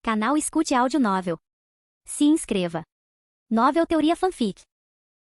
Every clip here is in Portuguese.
Canal Escute Áudio Novel. Se inscreva. Novel Teoria Fanfic.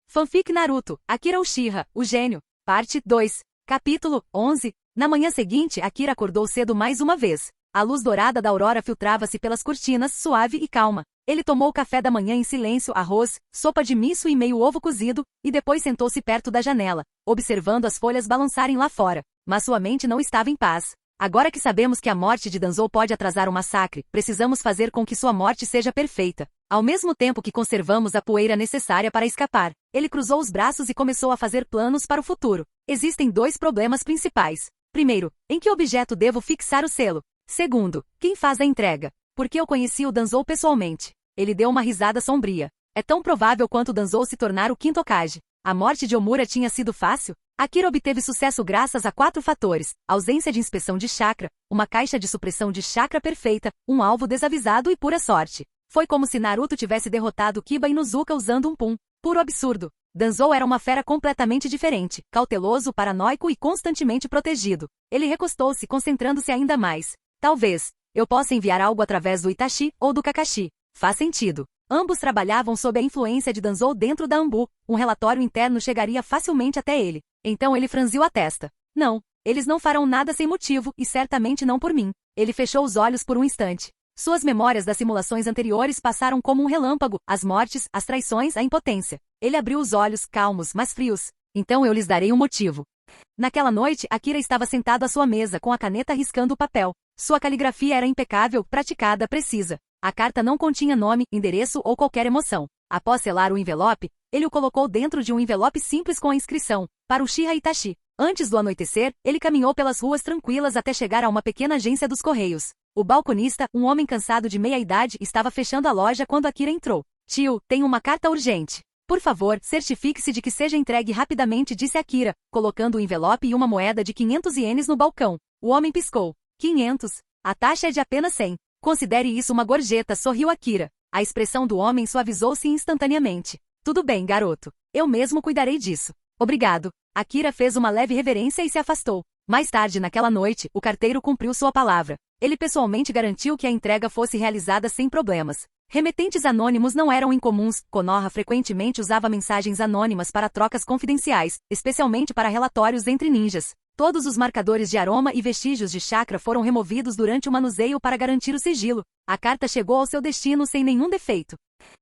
Fanfic Naruto, Akira Uchiha, o gênio. Parte 2. Capítulo 11. Na manhã seguinte, Akira acordou cedo mais uma vez. A luz dourada da aurora filtrava-se pelas cortinas, suave e calma. Ele tomou o café da manhã em silêncio, arroz, sopa de miso e meio ovo cozido, e depois sentou-se perto da janela, observando as folhas balançarem lá fora. Mas sua mente não estava em paz. Agora que sabemos que a morte de Danzou pode atrasar o massacre, precisamos fazer com que sua morte seja perfeita. Ao mesmo tempo que conservamos a poeira necessária para escapar, ele cruzou os braços e começou a fazer planos para o futuro. Existem dois problemas principais. Primeiro, em que objeto devo fixar o selo? Segundo, quem faz a entrega? Porque eu conheci o Danzou pessoalmente. Ele deu uma risada sombria. É tão provável quanto Danzou se tornar o quinto Hokage. A morte de Omura tinha sido fácil? Akira obteve sucesso graças a 4 fatores: ausência de inspeção de chakra, uma caixa de supressão de chakra perfeita, um alvo desavisado e pura sorte. Foi como se Naruto tivesse derrotado Kiba Inuzuka usando um pum. Puro absurdo. Danzou era uma fera completamente diferente, cauteloso, paranoico e constantemente protegido. Ele recostou-se, concentrando-se ainda mais. Talvez eu possa enviar algo através do Itachi ou do Kakashi. Faz sentido. Ambos trabalhavam sob a influência de Danzou dentro da Anbu. Um relatório interno chegaria facilmente até ele. Então ele franziu a testa. Não, eles não farão nada sem motivo, e certamente não por mim. Ele fechou os olhos por um instante. Suas memórias das simulações anteriores passaram como um relâmpago, as mortes, as traições, a impotência. Ele abriu os olhos, calmos, mas frios. Então eu lhes darei um motivo. Naquela noite, Akira estava sentado à sua mesa com a caneta riscando o papel. Sua caligrafia era impecável, praticada, precisa. A carta não continha nome, endereço ou qualquer emoção. Após selar o envelope, ele o colocou dentro de um envelope simples com a inscrição: para Uchiha Itachi. Antes do anoitecer, ele caminhou pelas ruas tranquilas até chegar a uma pequena agência dos Correios. O balconista, um homem cansado de meia-idade, estava fechando a loja quando Akira entrou. Tio, tenho uma carta urgente. Por favor, certifique-se de que seja entregue rapidamente, disse Akira, colocando o envelope e uma moeda de 500 ienes no balcão. O homem piscou. 500? A taxa é de apenas 100. Considere isso uma gorjeta, sorriu Akira. A expressão do homem suavizou-se instantaneamente. Tudo bem, garoto. Eu mesmo cuidarei disso. Obrigado. Akira fez uma leve reverência e se afastou. Mais tarde naquela noite, o carteiro cumpriu sua palavra. Ele pessoalmente garantiu que a entrega fosse realizada sem problemas. Remetentes anônimos não eram incomuns. Konoha frequentemente usava mensagens anônimas para trocas confidenciais, especialmente para relatórios entre ninjas. Todos os marcadores de aroma e vestígios de chakra foram removidos durante o manuseio para garantir o sigilo. A carta chegou ao seu destino sem nenhum defeito.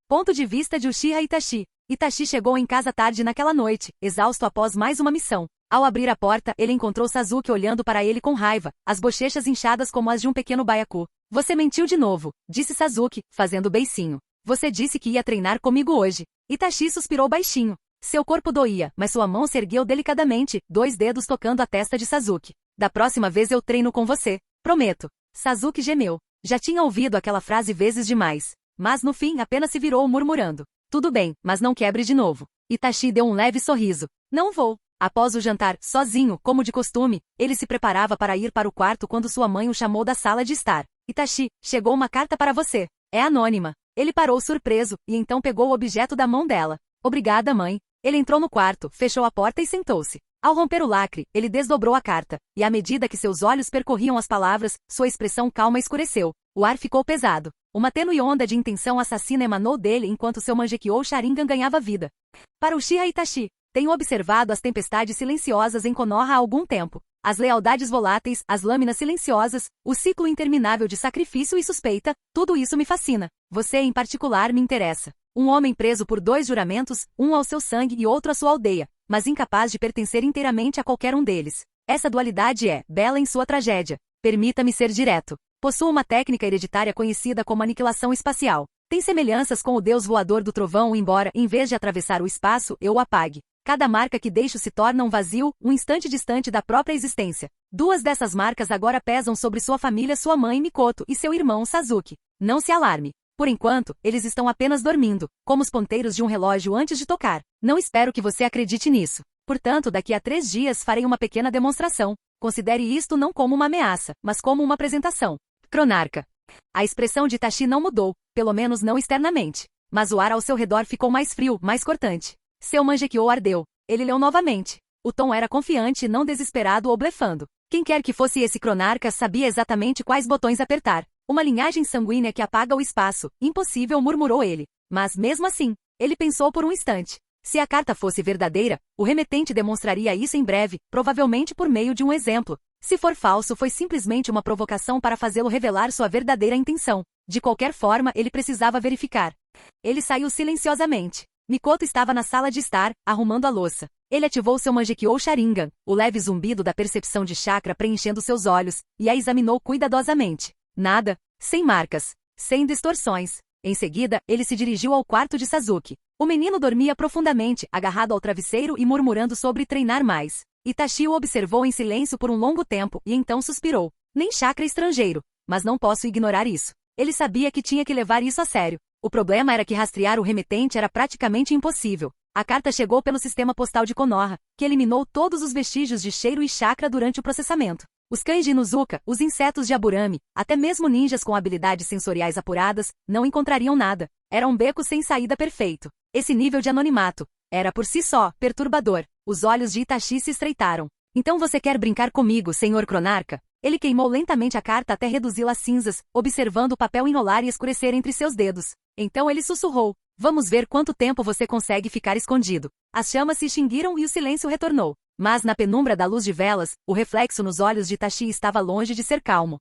Ponto de vista de Uchiha Itachi. Itachi chegou em casa tarde naquela noite, exausto após mais uma missão. Ao abrir a porta, ele encontrou Sasuke olhando para ele com raiva, as bochechas inchadas como as de um pequeno baiacu. Você mentiu de novo, disse Sasuke, fazendo beicinho. Você disse que ia treinar comigo hoje. Itachi suspirou baixinho. Seu corpo doía, mas sua mão se ergueu delicadamente, 2 dedos tocando a testa de Sasuke. Da próxima vez eu treino com você. Prometo. Sasuke gemeu. Já tinha ouvido aquela frase vezes demais. Mas no fim apenas se virou murmurando. Tudo bem, mas não quebre de novo. Itachi deu um leve sorriso. Não vou. Após o jantar, sozinho, como de costume, ele se preparava para ir para o quarto quando sua mãe o chamou da sala de estar. Itachi, chegou uma carta para você. É anônima. Ele parou surpreso, e então pegou o objeto da mão dela. Obrigada, mãe. Ele entrou no quarto, fechou a porta e sentou-se. Ao romper o lacre, ele desdobrou a carta, e à medida que seus olhos percorriam as palavras, sua expressão calma escureceu. O ar ficou pesado. Uma tênue onda de intenção assassina emanou dele enquanto seu Mangekyou Sharingan ganhava vida. Para Uchiha Itachi, tenho observado as tempestades silenciosas em Konoha há algum tempo. As lealdades voláteis, as lâminas silenciosas, o ciclo interminável de sacrifício e suspeita, tudo isso me fascina. Você em particular me interessa. Um homem preso por 2 juramentos, um ao seu sangue e outro à sua aldeia, mas incapaz de pertencer inteiramente a qualquer um deles. Essa dualidade é bela em sua tragédia. Permita-me ser direto. Possuo uma técnica hereditária conhecida como aniquilação espacial. Tem semelhanças com o deus voador do trovão, embora, em vez de atravessar o espaço, eu o apague. Cada marca que deixo se torna um vazio, um instante distante da própria existência. 2 dessas marcas agora pesam sobre sua família, sua mãe Mikoto e seu irmão Sasuke. Não se alarme. Por enquanto, eles estão apenas dormindo, como os ponteiros de um relógio antes de tocar. Não espero que você acredite nisso. Portanto, daqui a 3 dias farei uma pequena demonstração. Considere isto não como uma ameaça, mas como uma apresentação. Cronarca. A expressão de Itachi não mudou, pelo menos não externamente. Mas o ar ao seu redor ficou mais frio, mais cortante. Seu Mangekyou ardeu. Ele leu novamente. O tom era confiante, não desesperado ou blefando. Quem quer que fosse esse cronarca sabia exatamente quais botões apertar. Uma linhagem sanguínea que apaga o espaço. Impossível, murmurou ele. Mas, mesmo assim, ele pensou por um instante. Se a carta fosse verdadeira, o remetente demonstraria isso em breve, provavelmente por meio de um exemplo. Se for falso, foi simplesmente uma provocação para fazê-lo revelar sua verdadeira intenção. De qualquer forma, ele precisava verificar. Ele saiu silenciosamente. Mikoto estava na sala de estar, arrumando a louça. Ele ativou seu Mangekyou Sharingan, o leve zumbido da percepção de chakra preenchendo seus olhos, e a examinou cuidadosamente. Nada, sem marcas, sem distorções. Em seguida, ele se dirigiu ao quarto de Sasuke. O menino dormia profundamente, agarrado ao travesseiro e murmurando sobre treinar mais. Itachi o observou em silêncio por um longo tempo e então suspirou. Nem chakra estrangeiro, mas não posso ignorar isso. Ele sabia que tinha que levar isso a sério. O problema era que rastrear o remetente era praticamente impossível. A carta chegou pelo sistema postal de Konoha, que eliminou todos os vestígios de cheiro e chakra durante o processamento. Os cães de Inuzuka, os insetos de Aburame, até mesmo ninjas com habilidades sensoriais apuradas, não encontrariam nada. Era um beco sem saída perfeito. Esse nível de anonimato era por si só perturbador. Os olhos de Itachi se estreitaram. Então você quer brincar comigo, senhor Cronarca? Ele queimou lentamente a carta até reduzi-la a cinzas, observando o papel enrolar e escurecer entre seus dedos. Então ele sussurrou. Vamos ver quanto tempo você consegue ficar escondido. As chamas se extinguiram e o silêncio retornou. Mas na penumbra da luz de velas, o reflexo nos olhos de Itachi estava longe de ser calmo.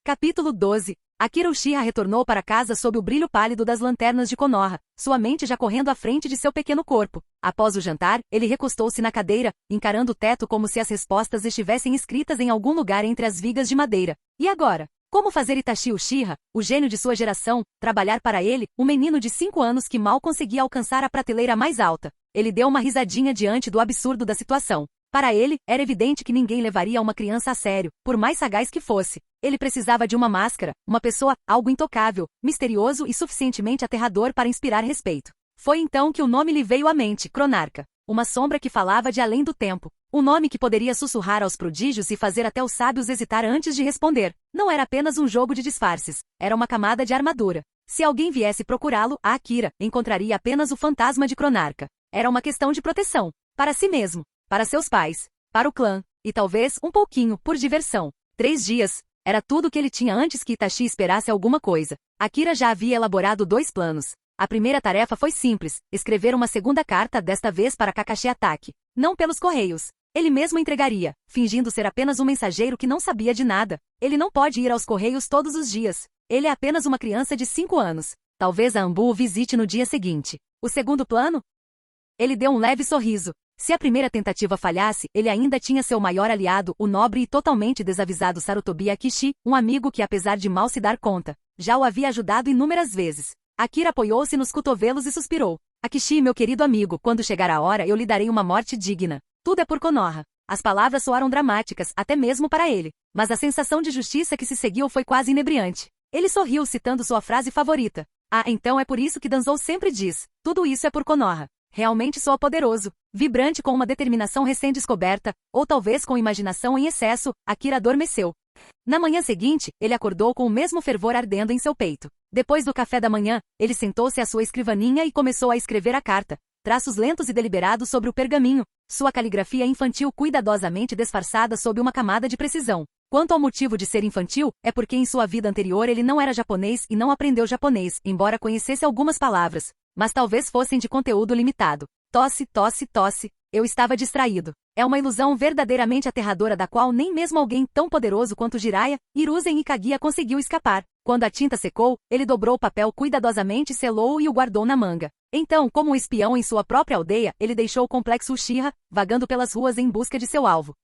Capítulo 12. Akira Uchiha retornou para casa sob o brilho pálido das lanternas de Konoha, sua mente já correndo à frente de seu pequeno corpo. Após o jantar, ele recostou-se na cadeira, encarando o teto como se as respostas estivessem escritas em algum lugar entre as vigas de madeira. E agora? Como fazer Itachi Uchiha, o gênio de sua geração, trabalhar para ele, um menino de 5 anos que mal conseguia alcançar a prateleira mais alta? Ele deu uma risadinha diante do absurdo da situação. Para ele, era evidente que ninguém levaria uma criança a sério, por mais sagaz que fosse. Ele precisava de uma máscara, uma pessoa, algo intocável, misterioso e suficientemente aterrador para inspirar respeito. Foi então que o nome lhe veio à mente, Cronarca. Uma sombra que falava de além do tempo. Um nome que poderia sussurrar aos prodígios e fazer até os sábios hesitar antes de responder. Não era apenas um jogo de disfarces, era uma camada de armadura. Se alguém viesse procurá-lo, a Akira encontraria apenas o fantasma de Cronarca. Era uma questão de proteção. Para si mesmo, para seus pais, para o clã, e talvez um pouquinho, por diversão. 3 dias. Era tudo o que ele tinha antes que Itachi esperasse alguma coisa. Akira já havia elaborado 2 planos. A primeira tarefa foi simples, escrever uma segunda carta, desta vez para Kakashi Atake. Não pelos correios. Ele mesmo entregaria, fingindo ser apenas um mensageiro que não sabia de nada. Ele não pode ir aos correios todos os dias. Ele é apenas uma criança de 5 anos. Talvez a Ambu o visite no dia seguinte. O segundo plano? Ele deu um leve sorriso. Se a primeira tentativa falhasse, ele ainda tinha seu maior aliado, o nobre e totalmente desavisado Sarutobi Akishi, um amigo que, apesar de mal se dar conta, já o havia ajudado inúmeras vezes. Akira apoiou-se nos cotovelos e suspirou. Akishi, meu querido amigo, quando chegar a hora eu lhe darei uma morte digna. Tudo é por Konoha. As palavras soaram dramáticas, até mesmo para ele. Mas a sensação de justiça que se seguiu foi quase inebriante. Ele sorriu citando sua frase favorita. Ah, então é por isso que Danzou sempre diz. Tudo isso é por Konoha. Realmente soa poderoso, vibrante com uma determinação recém-descoberta, ou talvez com imaginação em excesso, Akira adormeceu. Na manhã seguinte, ele acordou com o mesmo fervor ardendo em seu peito. Depois do café da manhã, ele sentou-se à sua escrivaninha e começou a escrever a carta. Traços lentos e deliberados sobre o pergaminho, sua caligrafia infantil cuidadosamente disfarçada sob uma camada de precisão. Quanto ao motivo de ser infantil, é porque em sua vida anterior ele não era japonês e não aprendeu japonês, embora conhecesse algumas palavras. Mas talvez fossem de conteúdo limitado. Tosse, tosse, tosse. Eu estava distraído. É uma ilusão verdadeiramente aterradora da qual nem mesmo alguém tão poderoso quanto Jiraiya, Hiruzen e Kaguya conseguiu escapar. Quando a tinta secou, ele dobrou o papel cuidadosamente, selou-o e o guardou na manga. Então, como um espião em sua própria aldeia, ele deixou o complexo Uchiha, vagando pelas ruas em busca de seu alvo.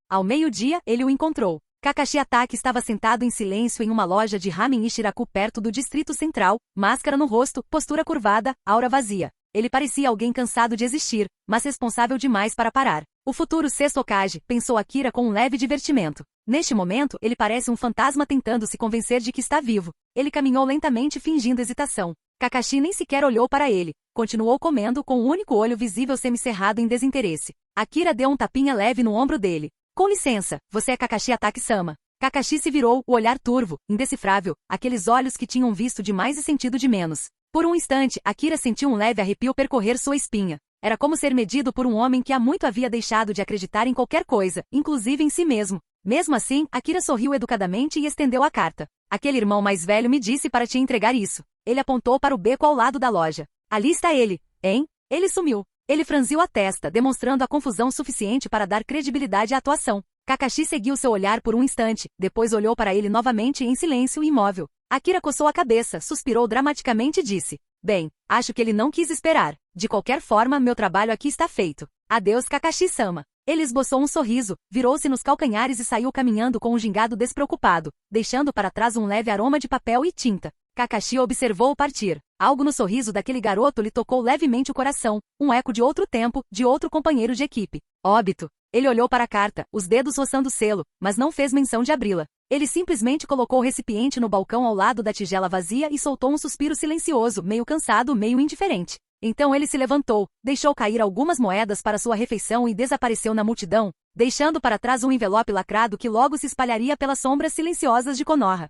Ao meio-dia, ele o encontrou. Kakashi Atake estava sentado em silêncio em uma loja de ramen Ishiraku perto do Distrito Central, máscara no rosto, postura curvada, aura vazia. Ele parecia alguém cansado de existir, mas responsável demais para parar. O futuro sexto Hokage, pensou Akira com um leve divertimento. Neste momento, ele parece um fantasma tentando se convencer de que está vivo. Ele caminhou lentamente fingindo hesitação. Kakashi nem sequer olhou para ele. Continuou comendo com o único olho visível semicerrado em desinteresse. Akira deu um tapinha leve no ombro dele. Com licença, você é Kakashi Atake-sama. Kakashi se virou, o olhar turvo, indecifrável, aqueles olhos que tinham visto de mais e sentido de menos. Por um instante, Akira sentiu um leve arrepio percorrer sua espinha. Era como ser medido por um homem que há muito havia deixado de acreditar em qualquer coisa, inclusive em si mesmo. Mesmo assim, Akira sorriu educadamente e estendeu a carta. Aquele irmão mais velho me disse para te entregar isso. Ele apontou para o beco ao lado da loja. Ali está ele, hein? Ele sumiu. Ele franziu a testa, demonstrando a confusão suficiente para dar credibilidade à atuação. Kakashi seguiu seu olhar por um instante, depois olhou para ele novamente em silêncio e imóvel. Akira coçou a cabeça, suspirou dramaticamente e disse: Bem, acho que ele não quis esperar. De qualquer forma, meu trabalho aqui está feito. Adeus, Kakashi-sama. Ele esboçou um sorriso, virou-se nos calcanhares e saiu caminhando com um gingado despreocupado, deixando para trás um leve aroma de papel e tinta. Kakashi observou-o partir. Algo no sorriso daquele garoto lhe tocou levemente o coração, um eco de outro tempo, de outro companheiro de equipe. Óbito. Ele olhou para a carta, os dedos roçando o selo, mas não fez menção de abri-la. Ele simplesmente colocou o recipiente no balcão ao lado da tigela vazia e soltou um suspiro silencioso, meio cansado, meio indiferente. Então ele se levantou, deixou cair algumas moedas para sua refeição e desapareceu na multidão, deixando para trás um envelope lacrado que logo se espalharia pelas sombras silenciosas de Konoha.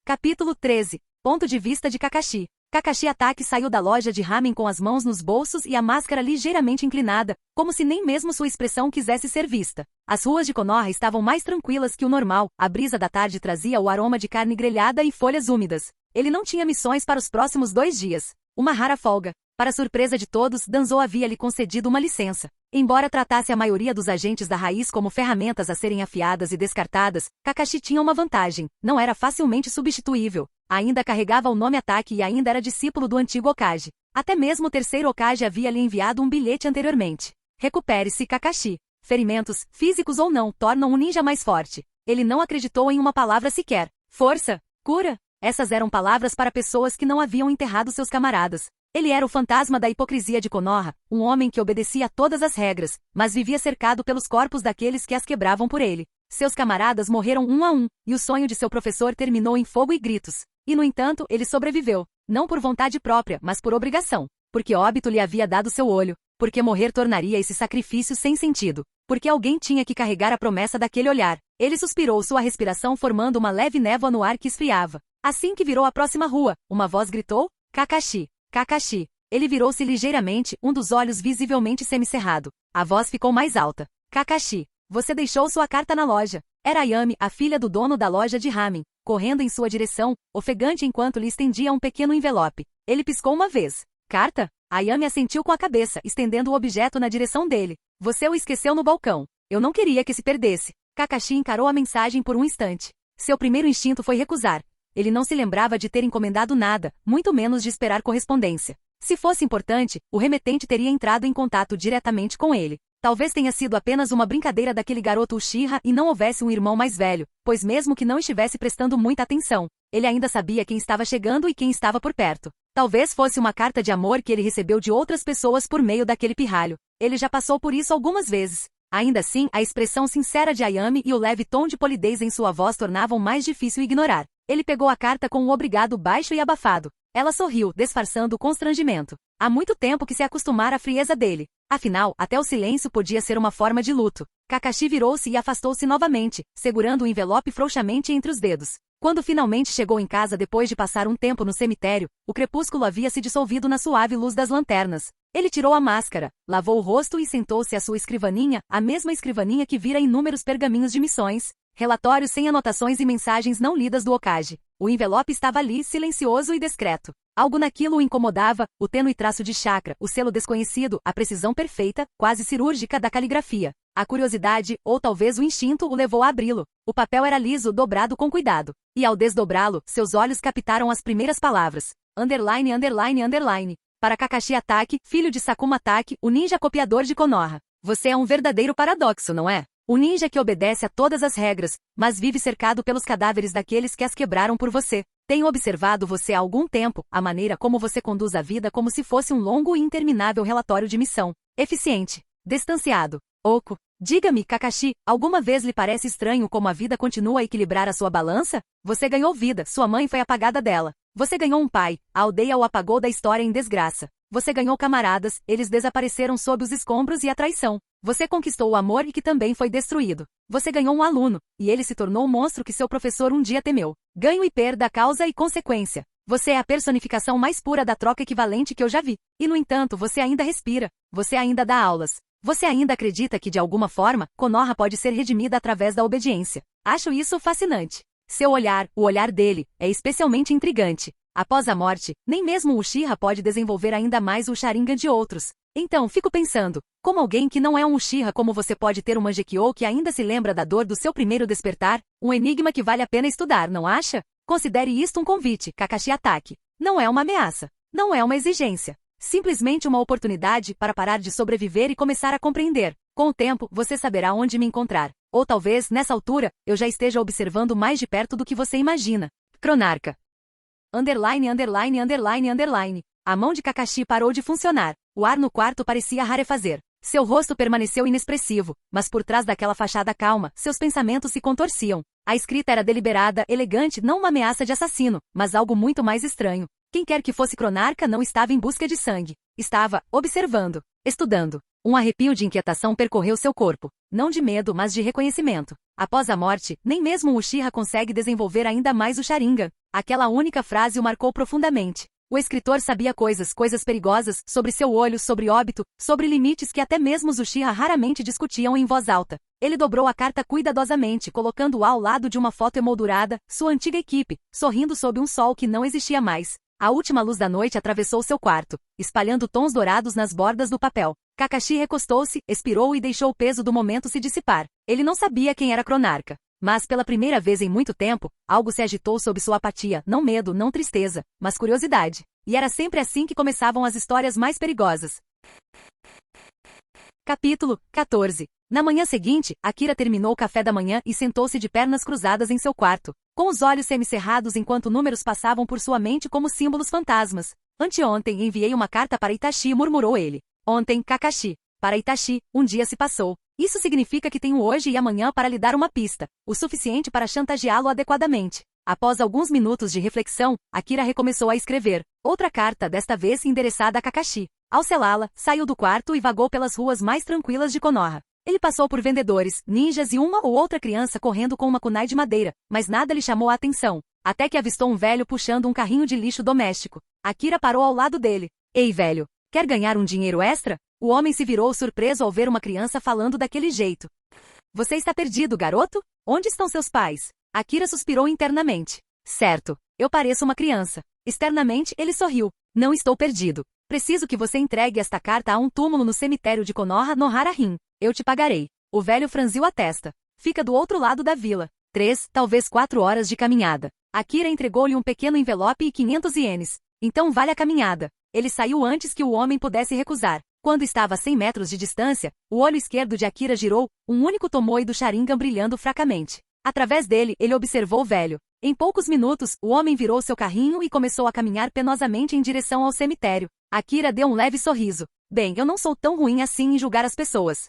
Capítulo 13. Ponto de vista de Kakashi. Kakashi Atake saiu da loja de ramen com as mãos nos bolsos e a máscara ligeiramente inclinada, como se nem mesmo sua expressão quisesse ser vista. As ruas de Konoha estavam mais tranquilas que o normal, a brisa da tarde trazia o aroma de carne grelhada e folhas úmidas. Ele não tinha missões para os próximos 2 dias. Uma rara folga. Para surpresa de todos, Danzo havia lhe concedido uma licença. Embora tratasse a maioria dos agentes da raiz como ferramentas a serem afiadas e descartadas, Kakashi tinha uma vantagem: não era facilmente substituível. Ainda carregava o nome Atake e ainda era discípulo do antigo Hokage. Até mesmo o terceiro Hokage havia lhe enviado um bilhete anteriormente. Recupere-se, Kakashi. Ferimentos, físicos ou não, tornam um ninja mais forte. Ele não acreditou em uma palavra sequer. Força, cura. Essas eram palavras para pessoas que não haviam enterrado seus camaradas. Ele era o fantasma da hipocrisia de Konoha, um homem que obedecia a todas as regras, mas vivia cercado pelos corpos daqueles que as quebravam por ele. Seus camaradas morreram um a um, e o sonho de seu professor terminou em fogo e gritos. E no entanto, ele sobreviveu, não por vontade própria, mas por obrigação. Porque óbito lhe havia dado seu olho, porque morrer tornaria esse sacrifício sem sentido, porque alguém tinha que carregar a promessa daquele olhar. Ele suspirou, sua respiração formando uma leve névoa no ar que esfriava. Assim que virou a próxima rua, uma voz gritou: Kakashi, Kakashi. Ele virou-se ligeiramente, um dos olhos visivelmente semicerrado. A voz ficou mais alta. Kakashi, você deixou sua carta na loja. Era Ayami, a filha do dono da loja de ramen, correndo em sua direção, ofegante enquanto lhe estendia um pequeno envelope. Ele piscou uma vez. Carta? Ayami assentiu com a cabeça, estendendo o objeto na direção dele. Você o esqueceu no balcão. Eu não queria que se perdesse. Kakashi encarou a mensagem por um instante. Seu primeiro instinto foi recusar. Ele não se lembrava de ter encomendado nada, muito menos de esperar correspondência. Se fosse importante, o remetente teria entrado em contato diretamente com ele. Talvez tenha sido apenas uma brincadeira daquele garoto Uchiha e não houvesse um irmão mais velho, pois mesmo que não estivesse prestando muita atenção, ele ainda sabia quem estava chegando e quem estava por perto. Talvez fosse uma carta de amor que ele recebeu de outras pessoas por meio daquele pirralho. Ele já passou por isso algumas vezes. Ainda assim, a expressão sincera de Ayami e o leve tom de polidez em sua voz tornavam mais difícil ignorar. Ele pegou a carta com um obrigado baixo e abafado. Ela sorriu, disfarçando o constrangimento. Há muito tempo que se acostumara à frieza dele. Afinal, até o silêncio podia ser uma forma de luto. Kakashi virou-se e afastou-se novamente, segurando o envelope frouxamente entre os dedos. Quando finalmente chegou em casa depois de passar um tempo no cemitério, o crepúsculo havia se dissolvido na suave luz das lanternas. Ele tirou a máscara, lavou o rosto e sentou-se à sua escrivaninha, a mesma escrivaninha que vira inúmeros pergaminhos de missões, relatórios sem anotações e mensagens não lidas do Hokage. O envelope estava ali, silencioso e discreto. Algo naquilo o incomodava, o tênue traço de chakra, o selo desconhecido, a precisão perfeita, quase cirúrgica da caligrafia. A curiosidade, ou talvez o instinto, o levou a abri-lo. O papel era liso, dobrado com cuidado. E ao desdobrá-lo, seus olhos captaram as primeiras palavras. Underline, underline, underline. Para Kakashi Atake, filho de Sakuma Atake, o ninja copiador de Konoha. Você é um verdadeiro paradoxo, não é? O ninja que obedece a todas as regras, mas vive cercado pelos cadáveres daqueles que as quebraram por você. Tenho observado você há algum tempo, a maneira como você conduz a vida como se fosse um longo e interminável relatório de missão. Eficiente. Distanciado. Oco. Diga-me, Kakashi, alguma vez lhe parece estranho como a vida continua a equilibrar a sua balança? Você ganhou vida, sua mãe foi apagada dela. Você ganhou um pai, a aldeia o apagou da história em desgraça. Você ganhou camaradas, eles desapareceram sob os escombros e a traição. Você conquistou o amor e que também foi destruído. Você ganhou um aluno, e ele se tornou o monstro que seu professor um dia temeu. Ganho e perda, causa e consequência. Você é a personificação mais pura da troca equivalente que eu já vi. E no entanto, você ainda respira. Você ainda dá aulas. Você ainda acredita que de alguma forma, Konoha pode ser redimida através da obediência. Acho isso fascinante. Seu olhar, o olhar dele, é especialmente intrigante. Após a morte, nem mesmo o Uchiha pode desenvolver ainda mais o Sharingan de outros. Então, fico pensando, como alguém que não é um Uchiha, como você pode ter um Mangekyou que ainda se lembra da dor do seu primeiro despertar? Um enigma que vale a pena estudar, não acha? Considere isto um convite, Kakashi Atake. Não é uma ameaça. Não é uma exigência. Simplesmente uma oportunidade para parar de sobreviver e começar a compreender. Com o tempo, você saberá onde me encontrar. Ou talvez, nessa altura, eu já esteja observando mais de perto do que você imagina. Cronarca. Underline, underline, underline, underline. A mão de Kakashi parou de funcionar. O ar no quarto parecia rarefazer. Seu rosto permaneceu inexpressivo, mas por trás daquela fachada calma, seus pensamentos se contorciam. A escrita era deliberada, elegante, não uma ameaça de assassino, mas algo muito mais estranho. Quem quer que fosse Cronarca não estava em busca de sangue. Estava observando, estudando. Um arrepio de inquietação percorreu seu corpo. Não de medo, mas de reconhecimento. Após a morte, nem mesmo o Uchiha consegue desenvolver ainda mais o Sharingan. Aquela única frase o marcou profundamente. O escritor sabia coisas perigosas, sobre seu olho, sobre óbito, sobre limites que até mesmo os Uchiha raramente discutiam em voz alta. Ele dobrou a carta cuidadosamente, colocando-a ao lado de uma foto emoldurada, sua antiga equipe, sorrindo sob um sol que não existia mais. A última luz da noite atravessou seu quarto, espalhando tons dourados nas bordas do papel. Kakashi recostou-se, expirou e deixou o peso do momento se dissipar. Ele não sabia quem era Cronarca. Mas pela primeira vez em muito tempo, algo se agitou sob sua apatia, não medo, não tristeza, mas curiosidade. E era sempre assim que começavam as histórias mais perigosas. Capítulo 14. Na manhã seguinte, Akira terminou o café da manhã e sentou-se de pernas cruzadas em seu quarto, com os olhos semicerrados enquanto números passavam por sua mente como símbolos fantasmas. Anteontem enviei uma carta para Itachi, murmurou ele. Ontem, Kakashi. Para Itachi, um dia se passou. Isso significa que tenho hoje e amanhã para lhe dar uma pista, o suficiente para chantageá-lo adequadamente. Após alguns minutos de reflexão, Akira recomeçou a escrever. Outra carta, desta vez endereçada a Kakashi. Ao selá-la, saiu do quarto e vagou pelas ruas mais tranquilas de Konoha. Ele passou por vendedores, ninjas e uma ou outra criança correndo com uma kunai de madeira, mas nada lhe chamou a atenção. Até que avistou um velho puxando um carrinho de lixo doméstico. Akira parou ao lado dele. Ei, velho, quer ganhar um dinheiro extra? O homem se virou surpreso ao ver uma criança falando daquele jeito. Você está perdido, garoto? Onde estão seus pais? Akira suspirou internamente. Certo, eu pareço uma criança. Externamente, ele sorriu. Não estou perdido. Preciso que você entregue esta carta a um túmulo no cemitério de Konoha no Hara-Rin. Eu te pagarei. O velho franziu a testa. Fica do outro lado da vila. 3, talvez 4 horas de caminhada. Akira entregou-lhe um pequeno envelope e 500 ienes. Então vale a caminhada. Ele saiu antes que o homem pudesse recusar. Quando estava a 100 metros de distância, o olho esquerdo de Akira girou, um único tomoe do Sharingan brilhando fracamente. Através dele, ele observou o velho. Em poucos minutos, o homem virou seu carrinho e começou a caminhar penosamente em direção ao cemitério. Akira deu um leve sorriso. Bem, eu não sou tão ruim assim em julgar as pessoas.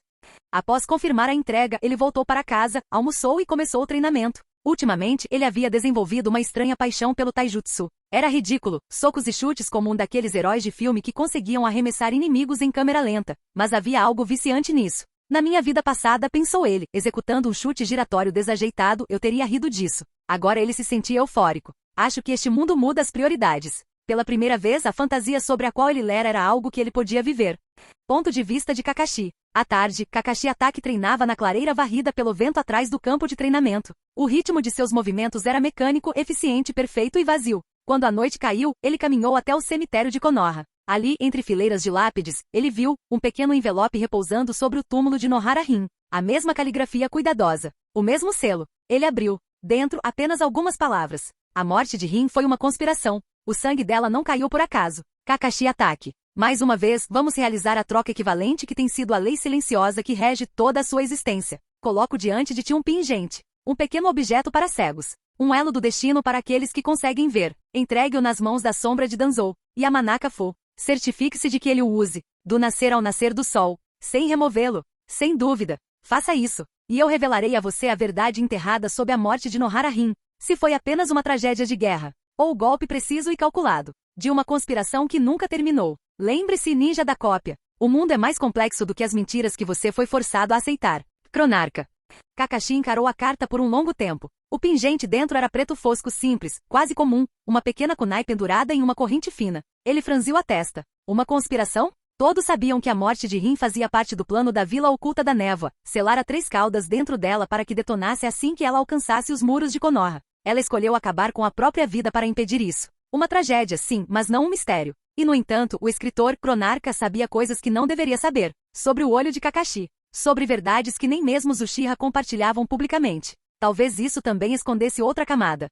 Após confirmar a entrega, ele voltou para casa, almoçou e começou o treinamento. Ultimamente, ele havia desenvolvido uma estranha paixão pelo taijutsu. Era ridículo, socos e chutes como um daqueles heróis de filme que conseguiam arremessar inimigos em câmera lenta, mas havia algo viciante nisso. Na minha vida passada, pensou ele, executando um chute giratório desajeitado, eu teria rido disso. Agora ele se sentia eufórico. Acho que este mundo muda as prioridades. Pela primeira vez, a fantasia sobre a qual ele lera era algo que ele podia viver. Ponto de vista de Kakashi. À tarde, Kakashi Atake treinava na clareira varrida pelo vento atrás do campo de treinamento. O ritmo de seus movimentos era mecânico, eficiente, perfeito e vazio. Quando a noite caiu, ele caminhou até o cemitério de Konoha. Ali, entre fileiras de lápides, ele viu um pequeno envelope repousando sobre o túmulo de Nohara-Rin. A mesma caligrafia cuidadosa. O mesmo selo. Ele abriu. Dentro, apenas algumas palavras. A morte de Rin foi uma conspiração. O sangue dela não caiu por acaso. Kakashi Atake. Mais uma vez, vamos realizar a troca equivalente que tem sido a lei silenciosa que rege toda a sua existência. Coloco diante de ti um pingente. Um pequeno objeto para cegos. Um elo do destino para aqueles que conseguem ver. Entregue-o nas mãos da sombra de Danzou. Yamanaka Fu. Certifique-se de que ele o use. Do nascer ao nascer do sol. Sem removê-lo. Sem dúvida. Faça isso. E eu revelarei a você a verdade enterrada sob a morte de Nohara-Rin. Se foi apenas uma tragédia de guerra. Ou o golpe preciso e calculado. De uma conspiração que nunca terminou. Lembre-se, ninja da cópia. O mundo é mais complexo do que as mentiras que você foi forçado a aceitar. Cronarca. Kakashi encarou a carta por um longo tempo. O pingente dentro era preto fosco simples, quase comum, uma pequena kunai pendurada em uma corrente fina. Ele franziu a testa. Uma conspiração? Todos sabiam que a morte de Rin fazia parte do plano da Vila Oculta da Névoa, selara 3 caudas dentro dela para que detonasse assim que ela alcançasse os muros de Konoha. Ela escolheu acabar com a própria vida para impedir isso. Uma tragédia, sim, mas não um mistério. E no entanto, o escritor Cronarca sabia coisas que não deveria saber. Sobre o olho de Kakashi. Sobre verdades que nem mesmo os Uchiha compartilhavam publicamente. Talvez isso também escondesse outra camada.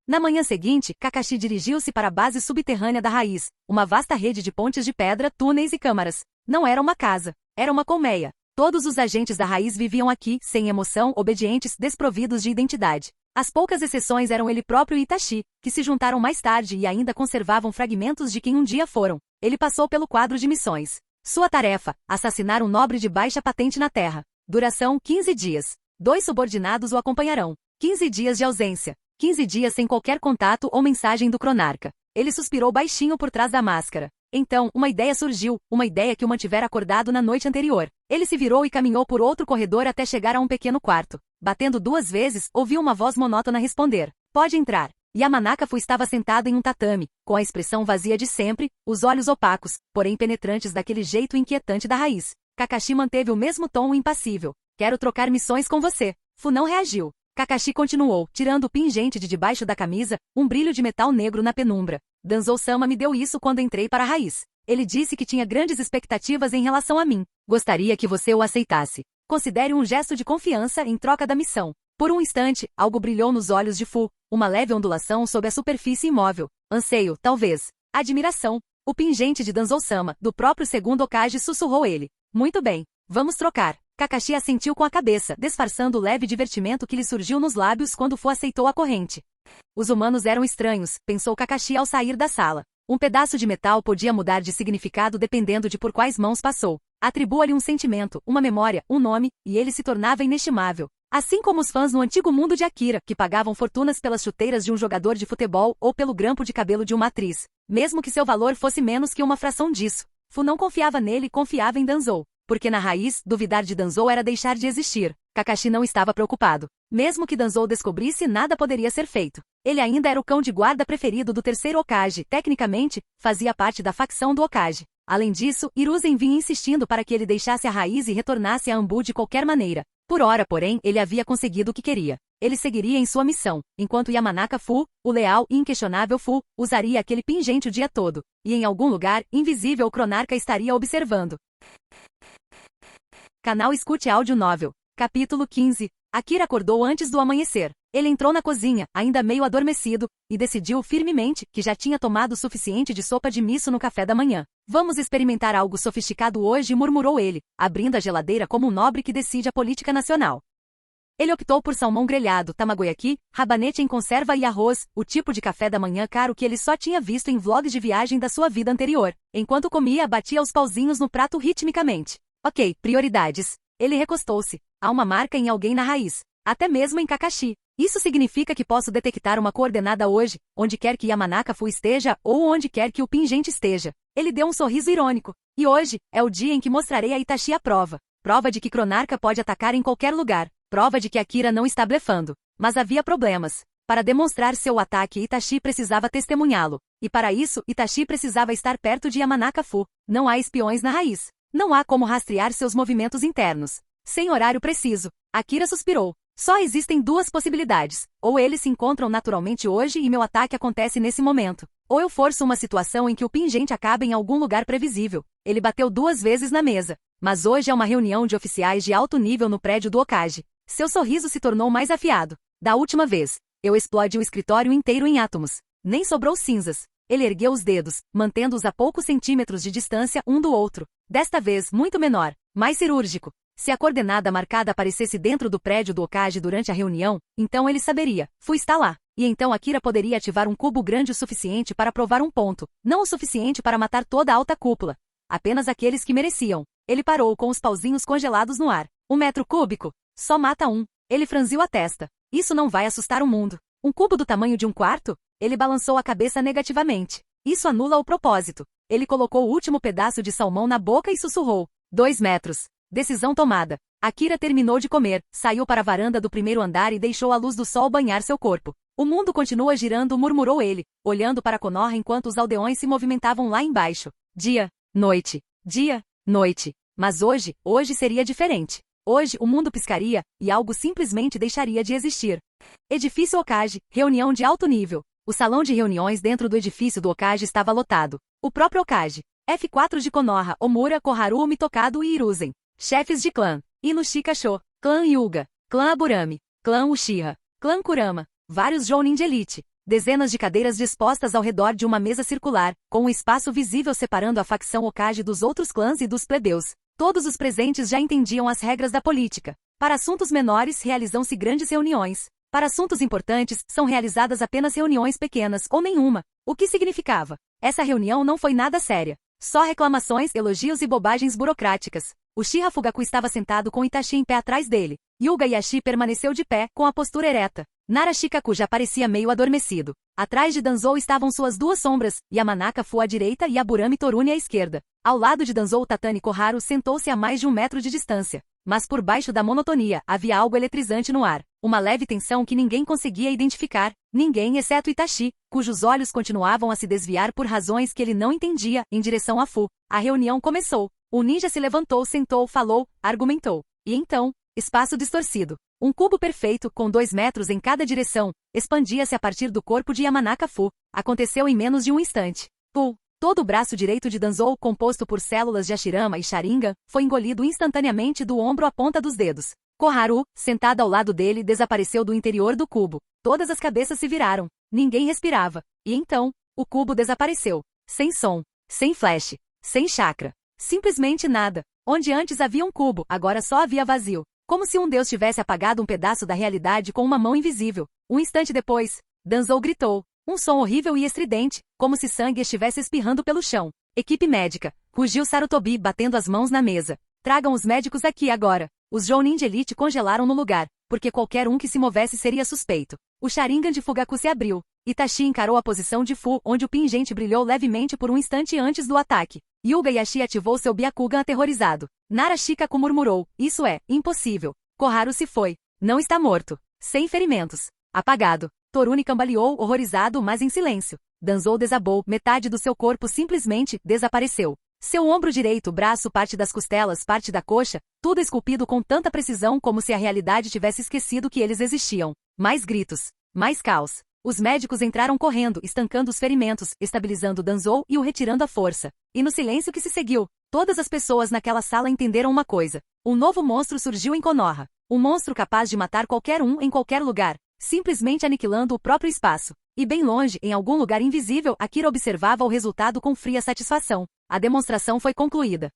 Na manhã seguinte, Kakashi dirigiu-se para a base subterrânea da Raiz, uma vasta rede de pontes de pedra, túneis e câmaras. Não era uma casa, era uma colmeia. Todos os agentes da Raiz viviam aqui, sem emoção, obedientes, desprovidos de identidade. As poucas exceções eram ele próprio e Itachi, que se juntaram mais tarde e ainda conservavam fragmentos de quem um dia foram. Ele passou pelo quadro de missões. Sua tarefa: assassinar um nobre de baixa patente na Terra. Duração: 15 dias. 2 subordinados o acompanharão. 15 dias de ausência. 15 dias sem qualquer contato ou mensagem do Cronarca. Ele suspirou baixinho por trás da máscara. Então, uma ideia surgiu, uma ideia que o mantivera acordado na noite anterior. Ele se virou e caminhou por outro corredor até chegar a um pequeno quarto. Batendo 2 vezes, ouviu uma voz monótona responder: "Pode entrar." Yamanaka-fu estava sentado em um tatame, com a expressão vazia de sempre, os olhos opacos, porém penetrantes daquele jeito inquietante da Raiz. Kakashi manteve o mesmo tom impassível. "Quero trocar missões com você." Fu não reagiu. Kakashi continuou, tirando o pingente de debaixo da camisa, um brilho de metal negro na penumbra. "Danzou-sama me deu isso quando entrei para a Raiz. Ele disse que tinha grandes expectativas em relação a mim. Gostaria que você o aceitasse. Considere um gesto de confiança em troca da missão." Por um instante, algo brilhou nos olhos de Fu, uma leve ondulação sob a superfície imóvel. Anseio, talvez. Admiração. "O pingente de Danzou-sama, do próprio segundo Hokage", sussurrou ele. "Muito bem. Vamos trocar." Kakashi assentiu com a cabeça, disfarçando o leve divertimento que lhe surgiu nos lábios quando Fu aceitou a corrente. Os humanos eram estranhos, pensou Kakashi ao sair da sala. Um pedaço de metal podia mudar de significado dependendo de por quais mãos passou. Atribua-lhe um sentimento, uma memória, um nome, e ele se tornava inestimável. Assim como os fãs no antigo mundo de Akira, que pagavam fortunas pelas chuteiras de um jogador de futebol ou pelo grampo de cabelo de uma atriz. Mesmo que seu valor fosse menos que uma fração disso. Fu não confiava nele e confiava em Danzou. Porque na raiz, duvidar de Danzou era deixar de existir. Kakashi não estava preocupado. Mesmo que Danzou descobrisse, nada poderia ser feito. Ele ainda era o cão de guarda preferido do terceiro Hokage, tecnicamente, fazia parte da facção do Hokage. Além disso, Hiruzen vinha insistindo para que ele deixasse a raiz e retornasse a Anbu de qualquer maneira. Por ora, porém, ele havia conseguido o que queria. Ele seguiria em sua missão, enquanto Yamanaka-fu, o leal e inquestionável Fu, usaria aquele pingente o dia todo. E em algum lugar, invisível, o Cronarca estaria observando. Canal Escute Áudio Novel. Capítulo 15. Akira acordou antes do amanhecer. Ele entrou na cozinha, ainda meio adormecido, e decidiu firmemente que já tinha tomado o suficiente de sopa de miso no café da manhã. "Vamos experimentar algo sofisticado hoje", murmurou ele, abrindo a geladeira como um nobre que decide a política nacional. Ele optou por salmão grelhado, tamagoyaki, rabanete em conserva e arroz, o tipo de café da manhã caro que ele só tinha visto em vlogs de viagem da sua vida anterior. Enquanto comia, batia os pauzinhos no prato ritmicamente. Ok, prioridades. Ele recostou-se. Há uma marca em alguém na raiz. Até mesmo em Kakashi. Isso significa que posso detectar uma coordenada hoje, onde quer que Yamanaka-fu esteja ou onde quer que o pingente esteja. Ele deu um sorriso irônico. E hoje, é o dia em que mostrarei a Itachi a prova. Prova de que Cronarca pode atacar em qualquer lugar. Prova de que Akira não está blefando. Mas havia problemas. Para demonstrar seu ataque, Itachi precisava testemunhá-lo. E para isso, Itachi precisava estar perto de Yamanaka-fu. Não há espiões na raiz. Não há como rastrear seus movimentos internos. Sem horário preciso. Akira suspirou. Só existem 2 possibilidades. Ou eles se encontram naturalmente hoje e meu ataque acontece nesse momento. Ou eu forço uma situação em que o pingente acaba em algum lugar previsível. Ele bateu 2 vezes na mesa. Mas hoje é uma reunião de oficiais de alto nível no prédio do Hokage. Seu sorriso se tornou mais afiado. Da última vez, eu explodi o escritório inteiro em átomos. Nem sobrou cinzas. Ele ergueu os dedos, mantendo-os a poucos centímetros de distância um do outro. Desta vez, muito menor, mais cirúrgico. Se a coordenada marcada aparecesse dentro do prédio do Hokage durante a reunião, então ele saberia. Fu está lá. E então Akira poderia ativar um cubo grande o suficiente para provar um ponto. Não o suficiente para matar toda a alta cúpula. Apenas aqueles que mereciam. Ele parou com os pauzinhos congelados no ar. 1 metro cúbico? Só mata um. Ele franziu a testa. Isso não vai assustar o mundo. Um cubo do tamanho de um quarto? Ele balançou a cabeça negativamente. Isso anula o propósito. Ele colocou o último pedaço de salmão na boca e sussurrou. 2 metros. Decisão tomada. Akira terminou de comer, saiu para a varanda do primeiro andar e deixou a luz do sol banhar seu corpo. "O mundo continua girando", murmurou ele, olhando para Konoha enquanto os aldeões se movimentavam lá embaixo. Dia, noite, dia, noite. Mas hoje seria diferente. Hoje o mundo piscaria, e algo simplesmente deixaria de existir. Edifício Okage, reunião de alto nível. O salão de reuniões dentro do edifício do Okage estava lotado. O próprio Okage, F4 de Konoha, Omura, Koharu, Mitokado e Hiruzen. Chefes de clã. Inushika Sho, clã Hyuga, clã Aburame, clã Uchiha, clã Kurama. Vários Jounin de elite. Dezenas de cadeiras dispostas ao redor de uma mesa circular, com um espaço visível separando a facção Okage dos outros clãs e dos plebeus. Todos os presentes já entendiam as regras da política. Para assuntos menores realizam-se grandes reuniões. Para assuntos importantes, são realizadas apenas reuniões pequenas ou nenhuma. O que significava? Essa reunião não foi nada séria. Só reclamações, elogios e bobagens burocráticas. Uchiha Fugaku estava sentado com Itachi em pé atrás dele. Yuga Yashi permaneceu de pé, com a postura ereta. Nara Shikaku já parecia meio adormecido. Atrás de Danzou estavam suas duas sombras, Yamanaka Fu à direita e Aburame Torune à esquerda. Ao lado de Danzou Tatani Koharu sentou-se a mais de 1 metro de distância. Mas por baixo da monotonia, havia algo eletrizante no ar. Uma leve tensão que ninguém conseguia identificar. Ninguém exceto Itachi, cujos olhos continuavam a se desviar por razões que ele não entendia, em direção a Fu. A reunião começou. O ninja se levantou, sentou, falou, argumentou. E então, espaço distorcido. Um cubo perfeito, com 2 metros em cada direção, expandia-se a partir do corpo de Yamanaka Fu. Aconteceu em menos de um instante. Todo o braço direito de Danzou, composto por células de Hashirama e Sharingan, foi engolido instantaneamente do ombro à ponta dos dedos. Koharu, sentada ao lado dele, desapareceu do interior do cubo. Todas as cabeças se viraram. Ninguém respirava. E então, o cubo desapareceu. Sem som, sem flash, sem chakra. Simplesmente nada. Onde antes havia um cubo, agora só havia vazio. Como se um deus tivesse apagado um pedaço da realidade com uma mão invisível. Um instante depois, Danzou gritou. Um som horrível e estridente, como se sangue estivesse espirrando pelo chão. Equipe médica. Rugiu Sarutobi batendo as mãos na mesa. Tragam os médicos aqui agora. Os Jounin de elite congelaram no lugar, porque qualquer um que se movesse seria suspeito. O Sharingan de Fugaku se abriu. Itachi encarou a posição de Fu, onde o pingente brilhou levemente por um instante antes do ataque. Yuga Yashi ativou seu Byakugan aterrorizado. Nara Shikaku murmurou, isso é, impossível. Koharu se foi. Não está morto. Sem ferimentos. Apagado. Torune cambaleou, horrorizado, mas em silêncio. Danzou desabou, metade do seu corpo simplesmente desapareceu. Seu ombro direito, braço, parte das costelas, parte da coxa, tudo esculpido com tanta precisão como se a realidade tivesse esquecido que eles existiam. Mais gritos. Mais caos. Os médicos entraram correndo, estancando os ferimentos, estabilizando Danzou e o retirando à força. E no silêncio que se seguiu, todas as pessoas naquela sala entenderam uma coisa. Um novo monstro surgiu em Konoha. Um monstro capaz de matar qualquer um em qualquer lugar. Simplesmente aniquilando o próprio espaço. E bem longe, em algum lugar invisível, Akira observava o resultado com fria satisfação. A demonstração foi concluída.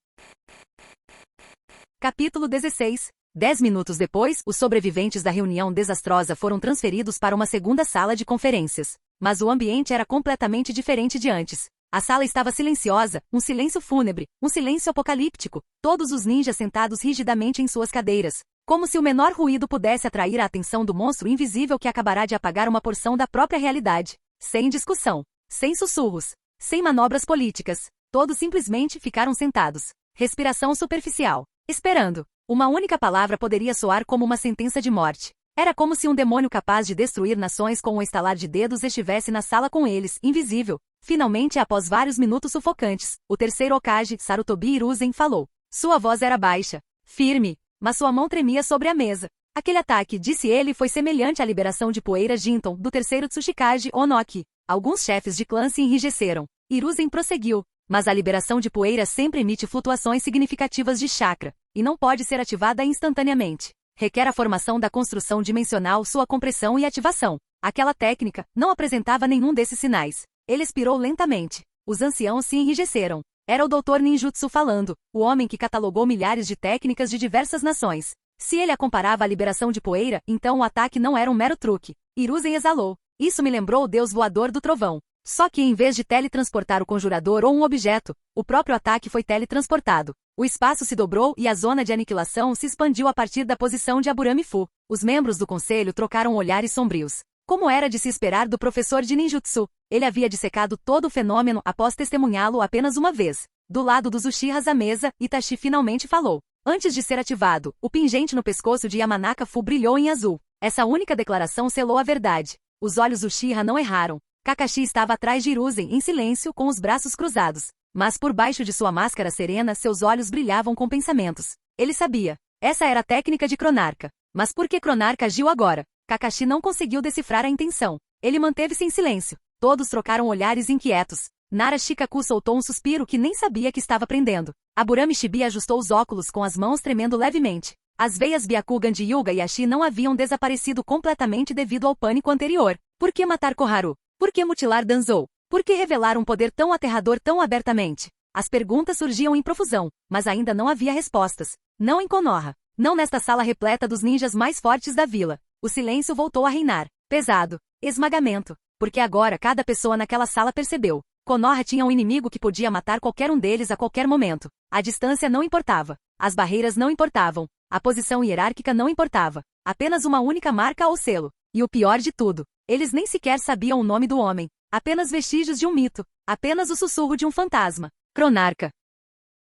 Capítulo 16. 10 minutos depois, os sobreviventes da reunião desastrosa foram transferidos para uma segunda sala de conferências. Mas o ambiente era completamente diferente de antes. A sala estava silenciosa, um silêncio fúnebre, um silêncio apocalíptico. Todos os ninjas sentados rigidamente em suas cadeiras. Como se o menor ruído pudesse atrair a atenção do monstro invisível que acabará de apagar uma porção da própria realidade. Sem discussão. Sem sussurros. Sem manobras políticas. Todos simplesmente ficaram sentados. Respiração superficial. Esperando. Uma única palavra poderia soar como uma sentença de morte. Era como se um demônio capaz de destruir nações com um estalar de dedos estivesse na sala com eles, invisível. Finalmente, após vários minutos sufocantes, o terceiro Okage, Sarutobi Hiruzen, falou. Sua voz era baixa. Firme. Mas sua mão tremia sobre a mesa. Aquele ataque, disse ele, foi semelhante à liberação de poeira Jinton, do terceiro Tsuchikage Onoki. Alguns chefes de clã se enrijeceram. Hiruzen prosseguiu. Mas a liberação de poeira sempre emite flutuações significativas de chakra, e não pode ser ativada instantaneamente. Requer a formação da construção dimensional, sua compressão e ativação. Aquela técnica não apresentava nenhum desses sinais. Ele expirou lentamente. Os anciãos se enrijeceram. Era o Dr. Ninjutsu falando, o homem que catalogou milhares de técnicas de diversas nações. Se ele a comparava à liberação de poeira, então o ataque não era um mero truque. Hiruzen exalou. Isso me lembrou o deus voador do trovão. Só que em vez de teletransportar o conjurador ou um objeto, o próprio ataque foi teletransportado. O espaço se dobrou e a zona de aniquilação se expandiu a partir da posição de Aburame Fu. Os membros do conselho trocaram olhares sombrios. Como era de se esperar do professor de ninjutsu, ele havia dissecado todo o fenômeno após testemunhá-lo apenas uma vez. Do lado dos Uchihas à mesa, Itachi finalmente falou. Antes de ser ativado, o pingente no pescoço de Yamanaka Fu brilhou em azul. Essa única declaração selou a verdade. Os olhos Uchiha não erraram. Kakashi estava atrás de Hiruzen em silêncio com os braços cruzados. Mas por baixo de sua máscara serena seus olhos brilhavam com pensamentos. Ele sabia. Essa era a técnica de Cronarca. Mas por que Cronarca agiu agora? Kakashi não conseguiu decifrar a intenção. Ele manteve-se em silêncio. Todos trocaram olhares inquietos. Nara Shikaku soltou um suspiro que nem sabia que estava prendendo. Aburame Shibi ajustou os óculos com as mãos tremendo levemente. As veias Byakugan de Yuga e Ashi não haviam desaparecido completamente devido ao pânico anterior. Por que matar Koharu? Por que mutilar Danzou? Por que revelar um poder tão aterrador tão abertamente? As perguntas surgiam em profusão, mas ainda não havia respostas. Não em Konoha. Não nesta sala repleta dos ninjas mais fortes da vila. O silêncio voltou a reinar. Pesado. Esmagamento. Porque agora cada pessoa naquela sala percebeu. Konoha tinha um inimigo que podia matar qualquer um deles a qualquer momento. A distância não importava. As barreiras não importavam. A posição hierárquica não importava. Apenas uma única marca ou selo. E o pior de tudo, eles nem sequer sabiam o nome do homem. Apenas vestígios de um mito. Apenas o sussurro de um fantasma. Cronarca.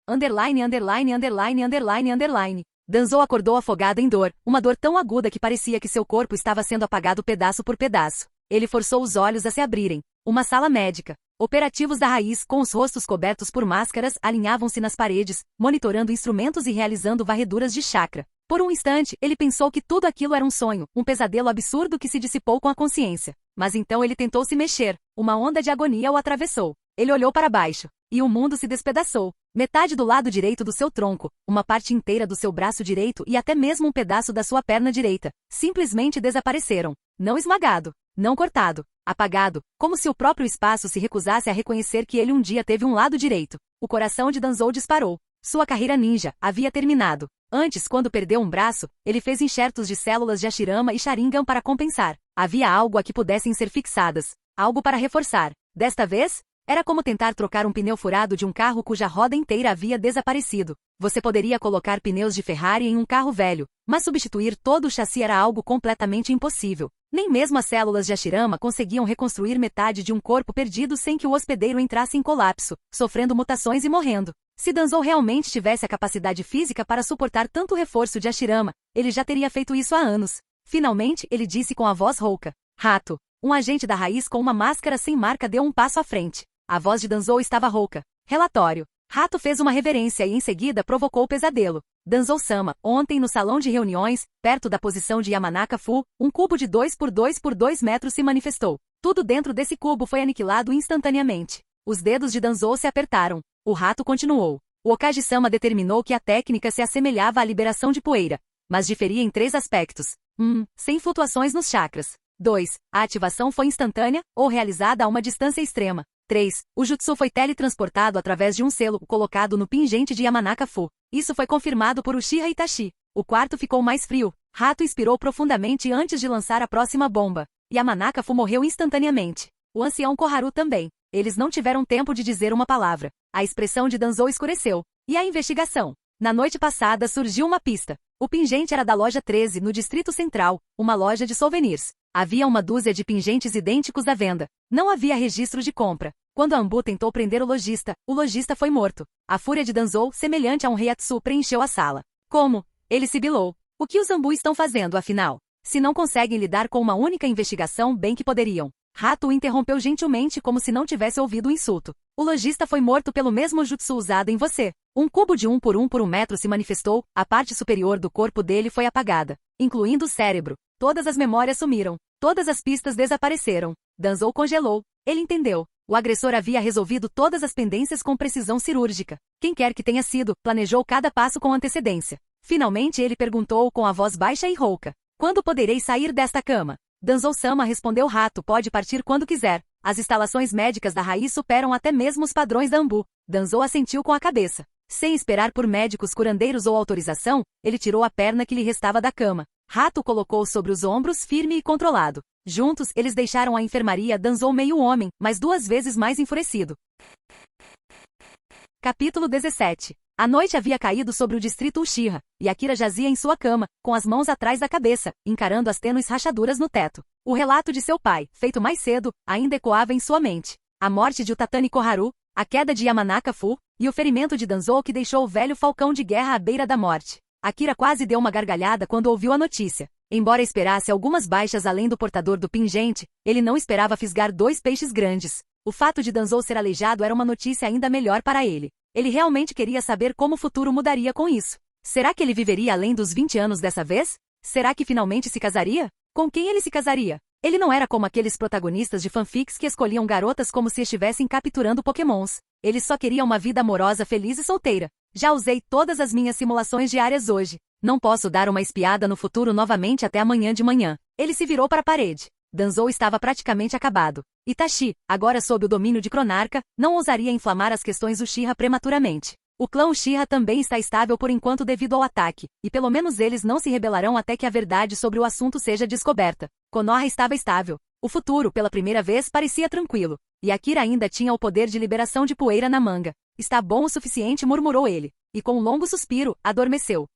Underline, underline, underline, underline, underline. Danzou acordou afogada em dor, uma dor tão aguda que parecia que seu corpo estava sendo apagado pedaço por pedaço. Ele forçou os olhos a se abrirem. Uma sala médica. Operativos da raiz, com os rostos cobertos por máscaras, alinhavam-se nas paredes, monitorando instrumentos e realizando varreduras de chakra. Por um instante, ele pensou que tudo aquilo era um sonho, um pesadelo absurdo que se dissipou com a consciência. Mas então ele tentou se mexer. Uma onda de agonia o atravessou. Ele olhou para baixo. E o mundo se despedaçou. Metade do lado direito do seu tronco, uma parte inteira do seu braço direito e até mesmo um pedaço da sua perna direita, simplesmente desapareceram. Não esmagado, não cortado, apagado, como se o próprio espaço se recusasse a reconhecer que ele um dia teve um lado direito. O coração de Danzou disparou. Sua carreira ninja havia terminado. Antes, quando perdeu um braço, ele fez enxertos de células de Hashirama e Sharingan para compensar. Havia algo a que pudessem ser fixadas. Algo para reforçar. Desta vez, era como tentar trocar um pneu furado de um carro cuja roda inteira havia desaparecido. Você poderia colocar pneus de Ferrari em um carro velho, mas substituir todo o chassi era algo completamente impossível. Nem mesmo as células de Hashirama conseguiam reconstruir metade de um corpo perdido sem que o hospedeiro entrasse em colapso, sofrendo mutações e morrendo. Se Danzou realmente tivesse a capacidade física para suportar tanto reforço de Hashirama, ele já teria feito isso há anos. Finalmente, ele disse com a voz rouca. Rato. Um agente da raiz com uma máscara sem marca deu um passo à frente. A voz de Danzou estava rouca. Relatório. Rato fez uma reverência e em seguida provocou o pesadelo. Danzou-sama, ontem no salão de reuniões, perto da posição de Yamanaka-fu, um cubo de 2 por 2 por 2 metros se manifestou. Tudo dentro desse cubo foi aniquilado instantaneamente. Os dedos de Danzou se apertaram. O rato continuou. O Okage-sama determinou que a técnica se assemelhava à liberação de poeira, mas diferia em 3 aspectos. 1. Sem flutuações nos chakras. 2. A ativação foi instantânea, ou realizada a uma distância extrema. 3. O jutsu foi teletransportado através de um selo colocado no pingente de Yamanaka-fu. Isso foi confirmado por Uchiha Itachi. O quarto ficou mais frio. Rato inspirou profundamente antes de lançar a próxima bomba. Yamanaka-fu morreu instantaneamente. O ancião Koharu também. Eles não tiveram tempo de dizer uma palavra. A expressão de Danzou escureceu. E a investigação? Na noite passada surgiu uma pista. O pingente era da loja 13, no Distrito Central, uma loja de souvenirs. Havia uma dúzia de pingentes idênticos à venda. Não havia registro de compra. Quando Anbu tentou prender o lojista foi morto. A fúria de Danzou, semelhante a um reiatsu, preencheu a sala. Como? Ele sibilou. O que os Anbu estão fazendo, afinal? Se não conseguem lidar com uma única investigação, bem que poderiam. Rato o interrompeu gentilmente como se não tivesse ouvido o insulto. O lojista foi morto pelo mesmo jutsu usado em você. Um cubo de 1 por 1 por 1 metro se manifestou, a parte superior do corpo dele foi apagada, incluindo o cérebro. Todas as memórias sumiram. Todas as pistas desapareceram. Danzou congelou. Ele entendeu. O agressor havia resolvido todas as pendências com precisão cirúrgica. Quem quer que tenha sido, planejou cada passo com antecedência. Finalmente ele perguntou com a voz baixa e rouca. Quando poderei sair desta cama? Danzou-sama respondeu Rato pode partir quando quiser. As instalações médicas da raiz superam até mesmo os padrões da Anbu. Danzou assentiu com a cabeça. Sem esperar por médicos curandeiros ou autorização, ele tirou a perna que lhe restava da cama. Rato colocou sobre os ombros firme e controlado. Juntos, eles deixaram a enfermaria. Danzou meio homem, mas 2 vezes mais enfurecido. Capítulo 17. A noite havia caído sobre o distrito Uchiha, e Akira jazia em sua cama, com as mãos atrás da cabeça, encarando as tênues rachaduras no teto. O relato de seu pai, feito mais cedo, ainda ecoava em sua mente. A morte de Utatani Koharu, a queda de Yamanaka-fu, e o ferimento de Danzou que deixou o velho falcão de guerra à beira da morte. Akira quase deu uma gargalhada quando ouviu a notícia. Embora esperasse algumas baixas além do portador do pingente, ele não esperava fisgar 2 peixes grandes. O fato de Danzou ser aleijado era uma notícia ainda melhor para ele. Ele realmente queria saber como o futuro mudaria com isso. Será que ele viveria além dos 20 anos dessa vez? Será que finalmente se casaria? Com quem ele se casaria? Ele não era como aqueles protagonistas de fanfics que escolhiam garotas como se estivessem capturando pokémons. Ele só queria uma vida amorosa feliz e solteira. Já usei todas as minhas simulações diárias hoje. Não posso dar uma espiada no futuro novamente até amanhã de manhã. Ele se virou para a parede. Danzou estava praticamente acabado. Itachi, agora sob o domínio de Cronarca, não ousaria inflamar as questões Uchiha prematuramente. O clã Uchiha também está estável por enquanto devido ao ataque, e pelo menos eles não se rebelarão até que a verdade sobre o assunto seja descoberta. Konoha estava estável. O futuro, pela primeira vez, parecia tranquilo. E Akira ainda tinha o poder de liberação de poeira na manga. Está bom o suficiente, murmurou ele. E com um longo suspiro, adormeceu.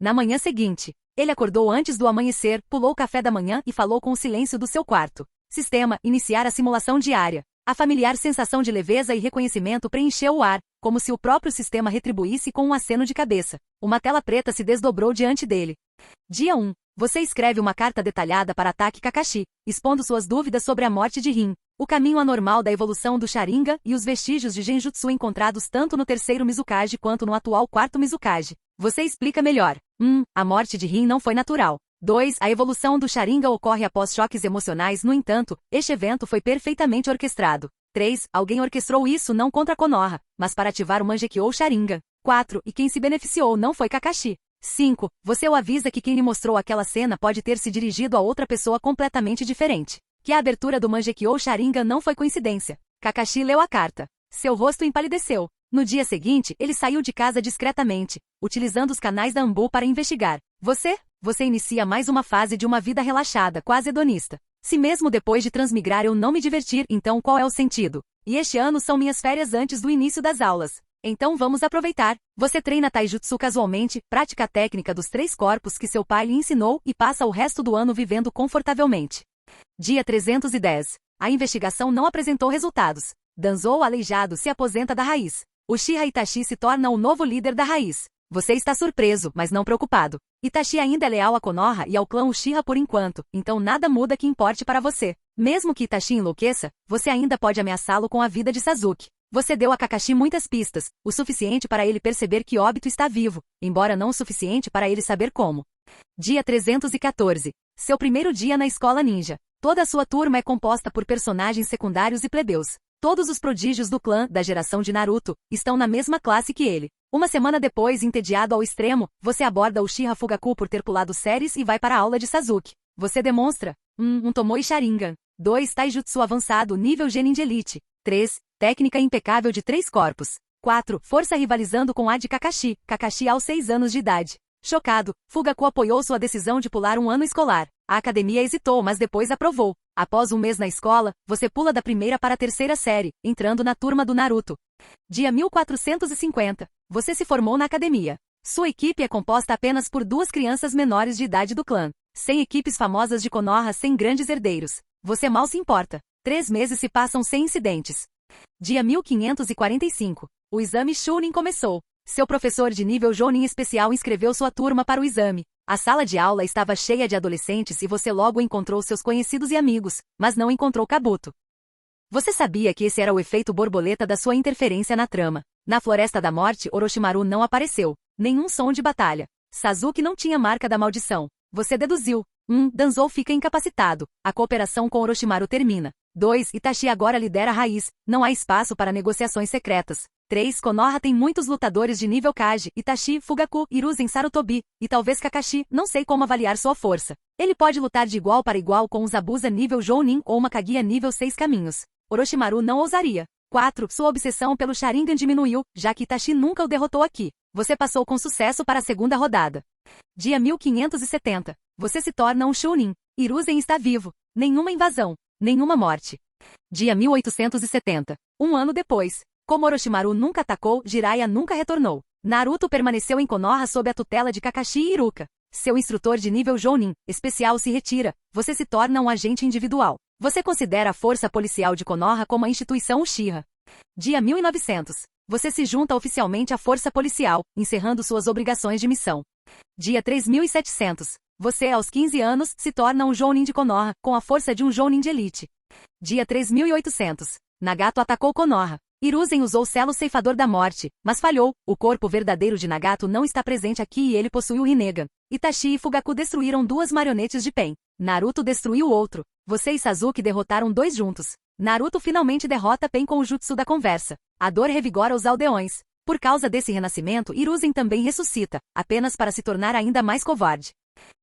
Na manhã seguinte, ele acordou antes do amanhecer, pulou o café da manhã e falou com o silêncio do seu quarto. Sistema, iniciar a simulação diária. A familiar sensação de leveza e reconhecimento preencheu o ar, como se o próprio sistema retribuísse com um aceno de cabeça. Uma tela preta se desdobrou diante dele. Dia 1. Você escreve uma carta detalhada para Ataque Kakashi, expondo suas dúvidas sobre a morte de Rin, o caminho anormal da evolução do Sharingan e os vestígios de Genjutsu encontrados tanto no terceiro Mizukage quanto no atual quarto Mizukage. Você explica melhor. 1. A morte de Rin não foi natural. 2. A evolução do Sharingan ocorre após choques emocionais, no entanto, este evento foi perfeitamente orquestrado. 3. Alguém orquestrou isso não contra Konoha, mas para ativar o Mangekyou Sharingan. 4. E quem se beneficiou não foi Kakashi. 5. Você o avisa que quem lhe mostrou aquela cena pode ter se dirigido a outra pessoa completamente diferente. Que a abertura do Mangekyou Sharingan não foi coincidência. Kakashi leu a carta. Seu rosto empalideceu. No dia seguinte, ele saiu de casa discretamente, utilizando os canais da Ambu para investigar. Você inicia mais uma fase de uma vida relaxada, quase hedonista. Se mesmo depois de transmigrar eu não me divertir, então qual é o sentido? E este ano são minhas férias antes do início das aulas. Então vamos aproveitar. Você treina Taijutsu casualmente, pratica a técnica dos 3 corpos que seu pai lhe ensinou e passa o resto do ano vivendo confortavelmente. Dia 310. A investigação não apresentou resultados. Danzou aleijado se aposenta da raiz. Uchiha Itachi se torna o novo líder da raiz. Você está surpreso, mas não preocupado. Itachi ainda é leal a Konoha e ao clã Uchiha por enquanto, então nada muda que importe para você. Mesmo que Itachi enlouqueça, você ainda pode ameaçá-lo com a vida de Sasuke. Você deu a Kakashi muitas pistas, o suficiente para ele perceber que Obito está vivo, embora não o suficiente para ele saber como. Dia 314. Seu primeiro dia na escola ninja. Toda a sua turma é composta por personagens secundários e plebeus. Todos os prodígios do clã, da geração de Naruto, estão na mesma classe que ele. Uma semana depois, entediado ao extremo, você aborda Uchiha Fugaku por ter pulado séries e vai para a aula de Sasuke. Você demonstra 1. Tomoe Sharingan. 2. Taijutsu avançado nível Genin de Elite. 3. Técnica impecável de 3 corpos. 4. Força rivalizando com a de Kakashi. Kakashi aos 6 anos de idade. Chocado, Fugaku apoiou sua decisão de pular um ano escolar. A academia hesitou, mas depois aprovou. Após um mês na escola, você pula da primeira para a terceira série, entrando na turma do Naruto. Dia 1450. Você se formou na academia. Sua equipe é composta apenas por 2 crianças menores de idade do clã. 100 equipes famosas de Konoha sem grandes herdeiros. Você mal se importa. 3 meses se passam sem incidentes. Dia 1545. O exame Chunin começou. Seu professor de nível Jounin especial inscreveu sua turma para o exame. A sala de aula estava cheia de adolescentes e você logo encontrou seus conhecidos e amigos, mas não encontrou Kabuto. Você sabia que esse era o efeito borboleta da sua interferência na trama. Na Floresta da Morte, Orochimaru não apareceu. Nenhum som de batalha. Sasuke não tinha marca da maldição. Você deduziu. 1. Danzou fica incapacitado. A cooperação com Orochimaru termina. 2. Itachi agora lidera a raiz. Não há espaço para negociações secretas. 3. Konoha tem muitos lutadores de nível Kage, Itachi, Fugaku, Hiruzen Sarutobi, e talvez Kakashi, não sei como avaliar sua força. Ele pode lutar de igual para igual com um Zabuza nível Jounin ou uma Kaguya nível 6 caminhos. Orochimaru não ousaria. 4. Sua obsessão pelo Sharingan diminuiu, já que Itachi nunca o derrotou aqui. Você passou com sucesso para a segunda rodada. Dia 1570. Você se torna um Chunin. Hiruzen está vivo. Nenhuma invasão. Nenhuma morte. Dia 1870. Um ano depois. Como Orochimaru nunca atacou, Jiraiya nunca retornou. Naruto permaneceu em Konoha sob a tutela de Kakashi e Iruka. Seu instrutor de nível Jounin, especial se retira. Você se torna um agente individual. Você considera a força policial de Konoha como a instituição Uchiha. Dia 1900. Você se junta oficialmente à força policial, encerrando suas obrigações de missão. Dia 3700. Você, aos 15 anos, se torna um Jounin de Konoha, com a força de um Jounin de elite. Dia 3800. Nagato atacou Konoha. Hiruzen usou o selo ceifador da morte, mas falhou. O corpo verdadeiro de Nagato não está presente aqui e ele possui o Rinnegan. Itachi e Fugaku destruíram 2 marionetes de Pen. Naruto destruiu outro. Você e Sasuke derrotaram 2 juntos. Naruto finalmente derrota Pen com o jutsu da conversa. A dor revigora os aldeões. Por causa desse renascimento, Hiruzen também ressuscita, apenas para se tornar ainda mais covarde.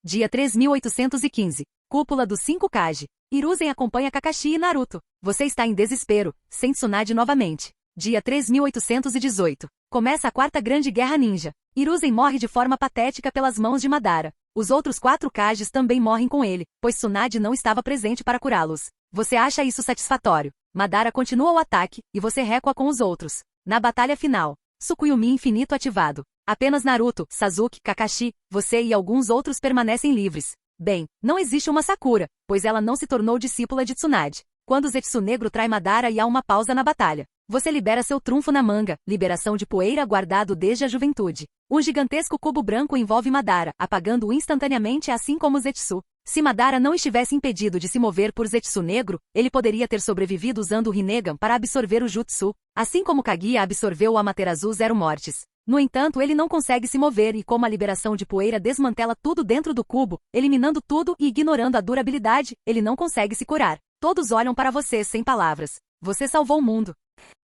Dia 3815. Cúpula dos 5 Kage. Hiruzen acompanha Kakashi e Naruto. Você está em desespero. Sem Tsunade novamente. Dia 3818. Começa a 4ª Grande Guerra Ninja. Hiruzen morre de forma patética pelas mãos de Madara. Os outros 4 Kages também morrem com ele, pois Tsunade não estava presente para curá-los. Você acha isso satisfatório? Madara continua o ataque, e você recua com os outros. Na batalha final. Tsukuyomi infinito ativado. Apenas Naruto, Sasuke, Kakashi, você e alguns outros permanecem livres. Bem, não existe uma Sakura, pois ela não se tornou discípula de Tsunade. Quando Zetsu Negro trai Madara e há uma pausa na batalha, você libera seu trunfo na manga, liberação de poeira guardado desde a juventude. Um gigantesco cubo branco envolve Madara, apagando-o instantaneamente assim como Zetsu. Se Madara não estivesse impedido de se mover por Zetsu Negro, ele poderia ter sobrevivido usando o Rinnegan para absorver o Jutsu, assim como Kaguya absorveu o Amaterasu Zero Mortes. No entanto, ele não consegue se mover e como a liberação de poeira desmantela tudo dentro do cubo, eliminando tudo e ignorando a durabilidade, ele não consegue se curar. Todos olham para você sem palavras. Você salvou o mundo.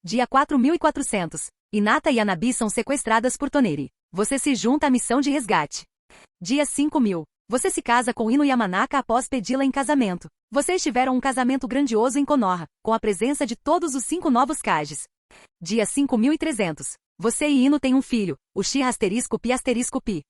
Dia 4400. Hinata e Hanabi são sequestradas por Toneri. Você se junta à missão de resgate. Dia 5000. Você se casa com Ino Yamanaka após pedi-la em casamento. Vocês tiveram um casamento grandioso em Konoha, com a presença de todos os 5 novos Kages. Dia 5300. Você e Ino têm um filho, o Shi*Pi*.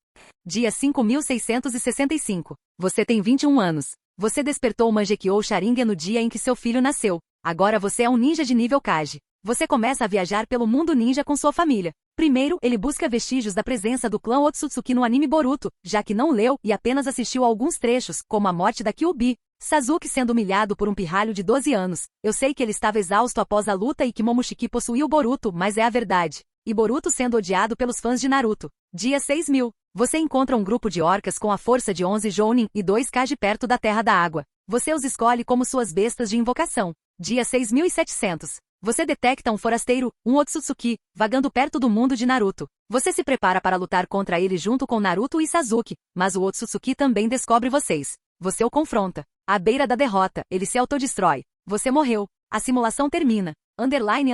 Dia 5665. Você tem 21 anos. Você despertou o Mangekyou Sharingan no dia em que seu filho nasceu. Agora você é um ninja de nível Kage. Você começa a viajar pelo mundo ninja com sua família. Primeiro, ele busca vestígios da presença do clã Otsutsuki no anime Boruto, já que não leu e apenas assistiu a alguns trechos, como a morte da Kyuubi. Sasuke sendo humilhado por um pirralho de 12 anos. Eu sei que ele estava exausto após a luta e que Momoshiki possuía o Boruto, mas é a verdade. E Boruto sendo odiado pelos fãs de Naruto. Dia 6000. Você encontra um grupo de orcas com a força de 11 Jounin e 2 Kage perto da Terra da Água. Você os escolhe como suas bestas de invocação. Dia 6700. Você detecta um forasteiro, um Otsutsuki, vagando perto do mundo de Naruto. Você se prepara para lutar contra ele junto com Naruto e Sasuke, mas o Otsutsuki também descobre vocês. Você o confronta. À beira da derrota, ele se autodestrói. Você morreu. A simulação termina. Underline.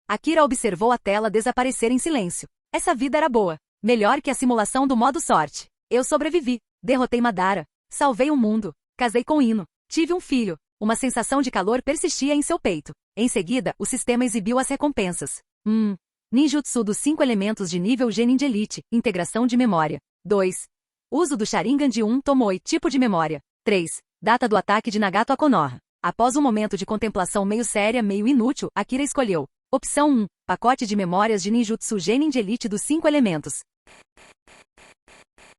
Akira observou a tela desaparecer em silêncio. Essa vida era boa. Melhor que a simulação do modo sorte. Eu sobrevivi. Derrotei Madara. Salvei o mundo. Casei com Ino. Tive um filho. Uma sensação de calor persistia em seu peito. Em seguida, o sistema exibiu as recompensas. Ninjutsu dos 5 elementos de nível Genin de Elite. Integração de memória. 2. Uso do Sharingan de 1 Tomoe. Tipo de memória. 3. Data do ataque de Nagato a Konoha. Após um momento de contemplação meio séria, meio inútil, Akira escolheu. Opção 1. Pacote de memórias de Ninjutsu Genin de Elite dos 5 elementos.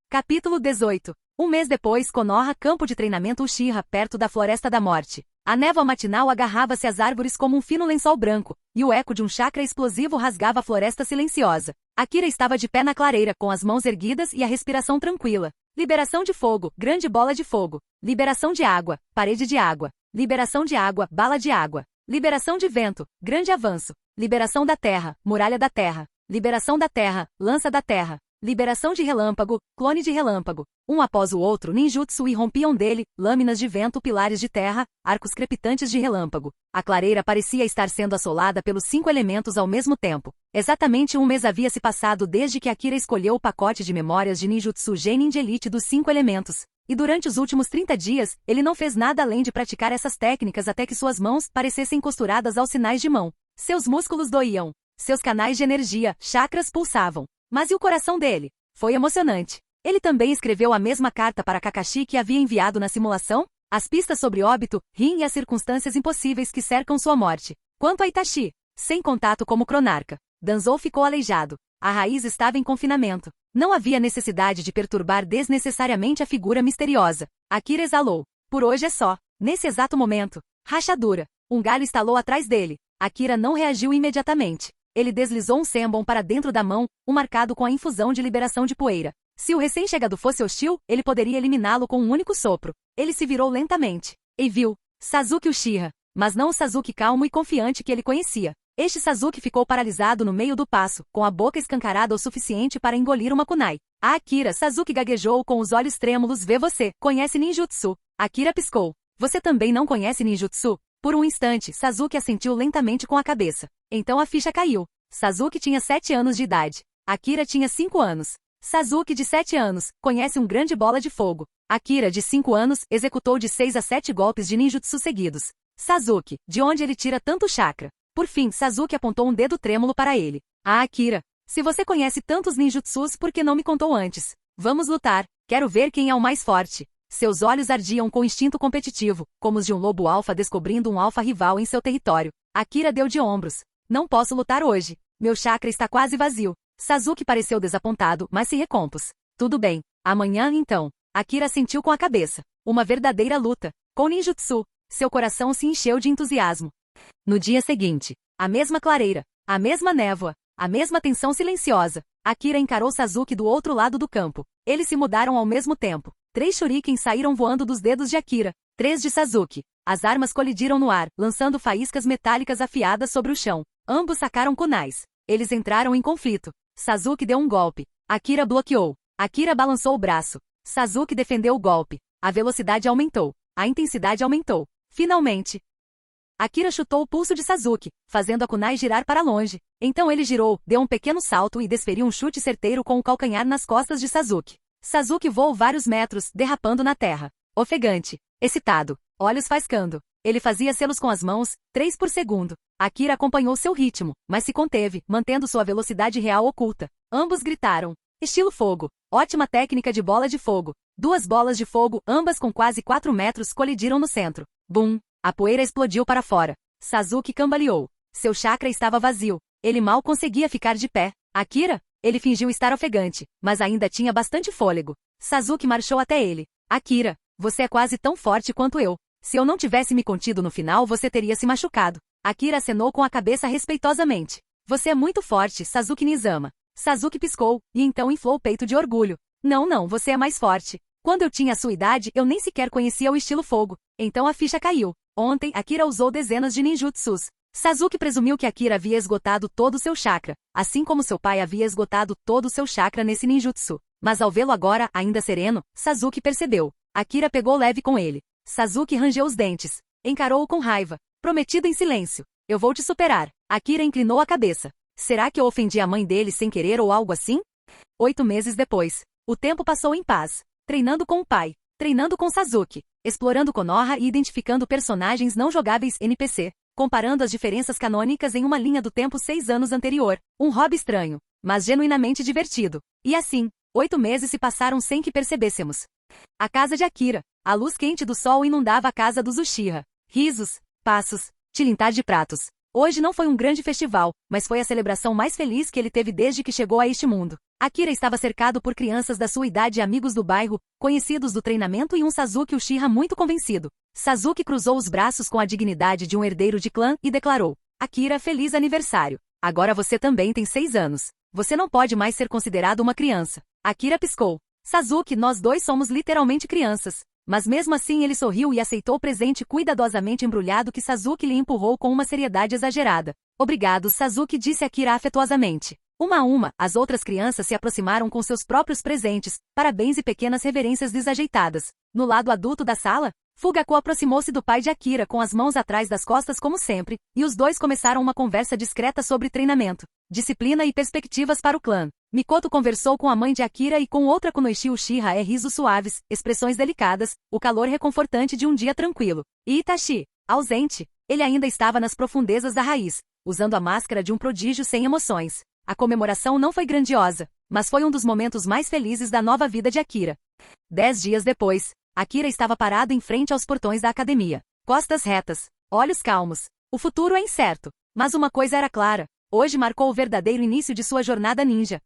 Capítulo 18. Um mês depois, Konoha, campo de treinamento Uchiha, perto da Floresta da Morte. A névoa matinal agarrava-se às árvores como um fino lençol branco, e o eco de um chakra explosivo rasgava a floresta silenciosa. Akira estava de pé na clareira, com as mãos erguidas e a respiração tranquila. Liberação de fogo, grande bola de fogo. Liberação de água, parede de água. Liberação de água, bala de água. Liberação de vento, grande avanço. Liberação da terra, muralha da terra. Liberação da terra, lança da terra. Liberação de relâmpago, clone de relâmpago. Um após o outro, ninjutsu irrompiam dele, lâminas de vento, pilares de terra, arcos crepitantes de relâmpago. A clareira parecia estar sendo assolada pelos 5 elementos ao mesmo tempo. Exatamente um mês havia se passado desde que Akira escolheu o pacote de memórias de ninjutsu Genin de Elite dos 5 elementos. E durante os últimos 30 dias, ele não fez nada além de praticar essas técnicas até que suas mãos parecessem costuradas aos sinais de mão. Seus músculos doíam. Seus canais de energia, chakras pulsavam. Mas e o coração dele? Foi emocionante. Ele também escreveu a mesma carta para Kakashi que havia enviado na simulação? As pistas sobre óbito, Rin e as circunstâncias impossíveis que cercam sua morte. Quanto a Itachi, sem contato como Cronarca, Danzou ficou aleijado. A raiz estava em confinamento. Não havia necessidade de perturbar desnecessariamente a figura misteriosa. Akira exalou. Por hoje é só. Nesse exato momento. Rachadura. Um galho estalou atrás dele. Akira não reagiu imediatamente. Ele deslizou um sembon para dentro da mão, marcado com a infusão de liberação de poeira. Se o recém-chegado fosse hostil, ele poderia eliminá-lo com um único sopro. Ele se virou lentamente. E viu Sasuke Uchiha. mas não o Sasuke calmo e confiante que ele conhecia. Este Sasuke ficou paralisado no meio do passo, com a boca escancarada o suficiente para engolir uma kunai. A Akira, Sasuke gaguejou com os olhos trêmulos. Vê, você conhece ninjutsu? Akira piscou. Você também não conhece ninjutsu? Por um instante, Sasuke assentiu lentamente com a cabeça. Então a ficha caiu. Sasuke tinha 7 anos de idade. Akira tinha 5 anos. Sasuke, de 7 anos, conhece um grande bola de fogo. Akira, de 5 anos, executou de 6 a 7 golpes de ninjutsu seguidos. Sasuke, de onde ele tira tanto chakra? Por fim, Sasuke apontou um dedo trêmulo para ele. Ah, Akira, se você conhece tantos ninjutsus, por que não me contou antes? Vamos lutar. Quero ver quem é o mais forte. Seus olhos ardiam com instinto competitivo, como os de um lobo alfa descobrindo um alfa rival em seu território. Akira deu de ombros. Não posso lutar hoje. Meu chakra está quase vazio. Sasuke pareceu desapontado, mas se recompôs. Tudo bem. Amanhã, então. Akira assentiu com a cabeça. Uma verdadeira luta. Com ninjutsu. Seu coração se encheu de entusiasmo. No dia seguinte, a mesma clareira, a mesma névoa, a mesma tensão silenciosa. Akira encarou Sasuke do outro lado do campo. Eles se mudaram ao mesmo tempo. 3 shurikens saíram voando dos dedos de Akira. 3 de Sasuke. As armas colidiram no ar, lançando faíscas metálicas afiadas sobre o chão. Ambos sacaram kunais. Eles entraram em conflito. Sasuke deu um golpe. Akira bloqueou. Akira balançou o braço. Sasuke defendeu o golpe. A velocidade aumentou. A intensidade aumentou. Finalmente, Akira chutou o pulso de Sasuke, fazendo a kunai girar para longe. Então ele girou, deu um pequeno salto e desferiu um chute certeiro com o calcanhar nas costas de Sasuke. Sasuke voou vários metros, derrapando na terra. Ofegante. Excitado. Olhos faiscando. Ele fazia selos com as mãos, 3 por segundo. Akira acompanhou seu ritmo, mas se conteve, mantendo sua velocidade real oculta. Ambos gritaram. Estilo fogo. Ótima técnica de bola de fogo. 2 bolas de fogo, ambas com quase 4 metros, colidiram no centro. Bum! A poeira explodiu para fora. Sasuke cambaleou. Seu chakra estava vazio. Ele mal conseguia ficar de pé. Akira? Ele fingiu estar ofegante, mas ainda tinha bastante fôlego. Sasuke marchou até ele. Akira, você é quase tão forte quanto eu. Se eu não tivesse me contido no final, você teria se machucado. Akira acenou com a cabeça respeitosamente. Você é muito forte, Sasuke Nizama. Sasuke piscou, e então inflou o peito de orgulho. Não, você é mais forte. Quando eu tinha a sua idade, eu nem sequer conhecia o estilo fogo. Então a ficha caiu. Ontem, Akira usou dezenas de ninjutsus. Sasuke presumiu que Akira havia esgotado todo o seu chakra, assim como seu pai havia esgotado todo o seu chakra nesse ninjutsu. Mas ao vê-lo agora, ainda sereno, Sasuke percebeu. Akira pegou leve com ele. Sasuke rangeu os dentes. Encarou-o com raiva. Prometido em silêncio. Eu vou te superar. Akira inclinou a cabeça. Será que eu ofendi a mãe dele sem querer ou algo assim? 8 meses depois. O tempo passou em paz. Treinando com o pai. Treinando com Sasuke. Explorando Konoha e identificando personagens não jogáveis NPC. Comparando as diferenças canônicas em uma linha do tempo 6 anos anterior. Um hobby estranho, mas genuinamente divertido. E assim, 8 meses se passaram sem que percebêssemos. A casa de Akira. A luz quente do sol inundava a casa dos Uchiha. Risos, passos, tilintar de pratos. Hoje não foi um grande festival, mas foi a celebração mais feliz que ele teve desde que chegou a este mundo. Akira estava cercado por crianças da sua idade e amigos do bairro, conhecidos do treinamento e um Sasuke Uchiha muito convencido. Sasuke cruzou os braços com a dignidade de um herdeiro de clã e declarou: Akira, feliz aniversário. Agora você também tem 6 anos. Você não pode mais ser considerado uma criança. Akira piscou. Sasuke, nós dois somos literalmente crianças. Mas mesmo assim ele sorriu e aceitou o presente cuidadosamente embrulhado que Sasuke lhe empurrou com uma seriedade exagerada. Obrigado, Sasuke, disse Akira afetuosamente. Uma a uma, as outras crianças se aproximaram com seus próprios presentes, parabéns e pequenas reverências desajeitadas. No lado adulto da sala, Fugaku aproximou-se do pai de Akira com as mãos atrás das costas como sempre, e os dois começaram uma conversa discreta sobre treinamento, disciplina e perspectivas para o clã. Mikoto conversou com a mãe de Akira e com outra Kunoichi Uchiha risos suaves, expressões delicadas, o calor reconfortante de um dia tranquilo. E Itachi, ausente, ele ainda estava nas profundezas da raiz, usando a máscara de um prodígio sem emoções. A comemoração não foi grandiosa, mas foi um dos momentos mais felizes da nova vida de Akira. 10 dias depois, Akira estava parado em frente aos portões da academia. Costas retas, olhos calmos. O futuro é incerto, mas uma coisa era clara. Hoje marcou o verdadeiro início de sua jornada ninja.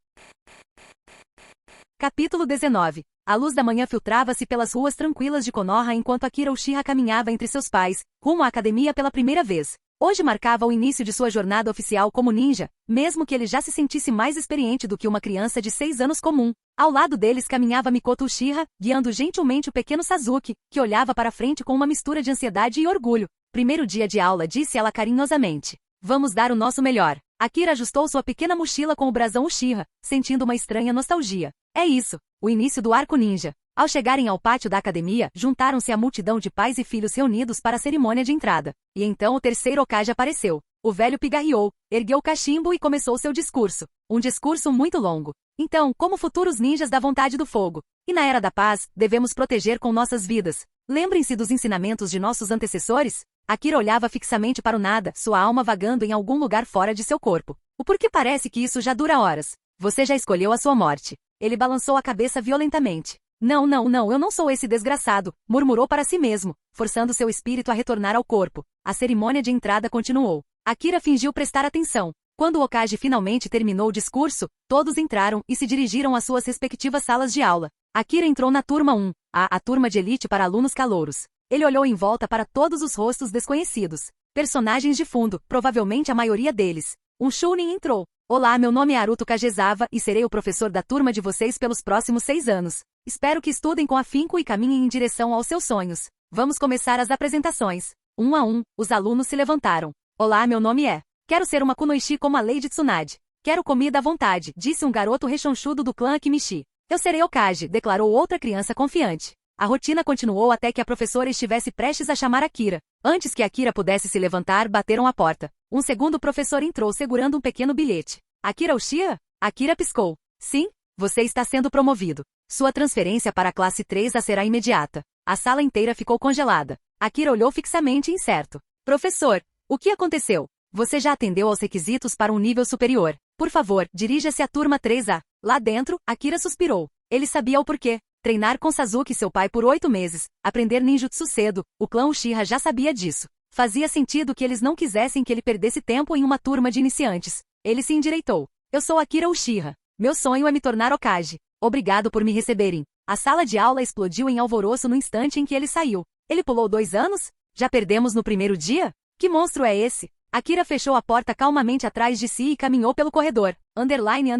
Capítulo 19. A luz da manhã filtrava-se pelas ruas tranquilas de Konoha enquanto Akira Uchiha caminhava entre seus pais, rumo à academia pela primeira vez. Hoje marcava o início de sua jornada oficial como ninja, mesmo que ele já se sentisse mais experiente do que uma criança de 6 anos comum. Ao lado deles caminhava Mikoto Uchiha, guiando gentilmente o pequeno Sasuke, que olhava para frente com uma mistura de ansiedade e orgulho. Primeiro dia de aula, disse ela carinhosamente. Vamos dar o nosso melhor. Akira ajustou sua pequena mochila com o brasão Uchiha, sentindo uma estranha nostalgia. É isso, o início do arco ninja. Ao chegarem ao pátio da academia, juntaram-se a multidão de pais e filhos reunidos para a cerimônia de entrada. E então o terceiro Hokage apareceu. O velho pigarreou, ergueu o cachimbo e começou seu discurso. Um discurso muito longo. Então, como futuros ninjas da vontade do fogo, e na Era da Paz, devemos proteger com nossas vidas. Lembrem-se dos ensinamentos de nossos antecessores? Akira olhava fixamente para o nada, sua alma vagando em algum lugar fora de seu corpo. O porquê parece que isso já dura horas. Você já escolheu a sua morte. Ele balançou a cabeça violentamente. Não, eu não sou esse desgraçado, murmurou para si mesmo, forçando seu espírito a retornar ao corpo. A cerimônia de entrada continuou. Akira fingiu prestar atenção. Quando o Hokage finalmente terminou o discurso, todos entraram e se dirigiram às suas respectivas salas de aula. Akira entrou na turma 1, a turma de elite para alunos calouros. Ele olhou em volta para todos os rostos desconhecidos. Personagens de fundo, provavelmente a maioria deles. Um Chunin entrou. Olá, meu nome é Haruto Kagesawa e serei o professor da turma de vocês pelos próximos 6 anos. Espero que estudem com afinco e caminhem em direção aos seus sonhos. Vamos começar as apresentações. Um a um, os alunos se levantaram. Olá, meu nome é. Quero ser uma kunoichi como a Lady Tsunade. Quero comida à vontade, disse um garoto rechonchudo do clã Akimichi. Eu serei Hokage, declarou outra criança confiante. A rotina continuou até que a professora estivesse prestes a chamar Akira. Antes que Akira pudesse se levantar, bateram à porta. Um segundo professor entrou segurando um pequeno bilhete. Akira Uchiha? Akira piscou. Sim, você está sendo promovido. Sua transferência para a classe 3A será imediata. A sala inteira ficou congelada. Akira olhou fixamente incerto. Professor, o que aconteceu? Você já atendeu aos requisitos para um nível superior. Por favor, dirija-se à turma 3A. Lá dentro, Akira suspirou. Ele sabia o porquê. Treinar com Sasuke seu pai por 8 meses, aprender ninjutsu cedo, o clã Uchiha já sabia disso. Fazia sentido que eles não quisessem que ele perdesse tempo em uma turma de iniciantes. Ele se endireitou. Eu sou Akira Uchiha. Meu sonho é me tornar Hokage. Obrigado por me receberem. A sala de aula explodiu em alvoroço no instante em que ele saiu. Ele pulou 2 anos? Já perdemos no primeiro dia? Que monstro é esse? Akira fechou a porta calmamente atrás de si e caminhou pelo corredor. Underline.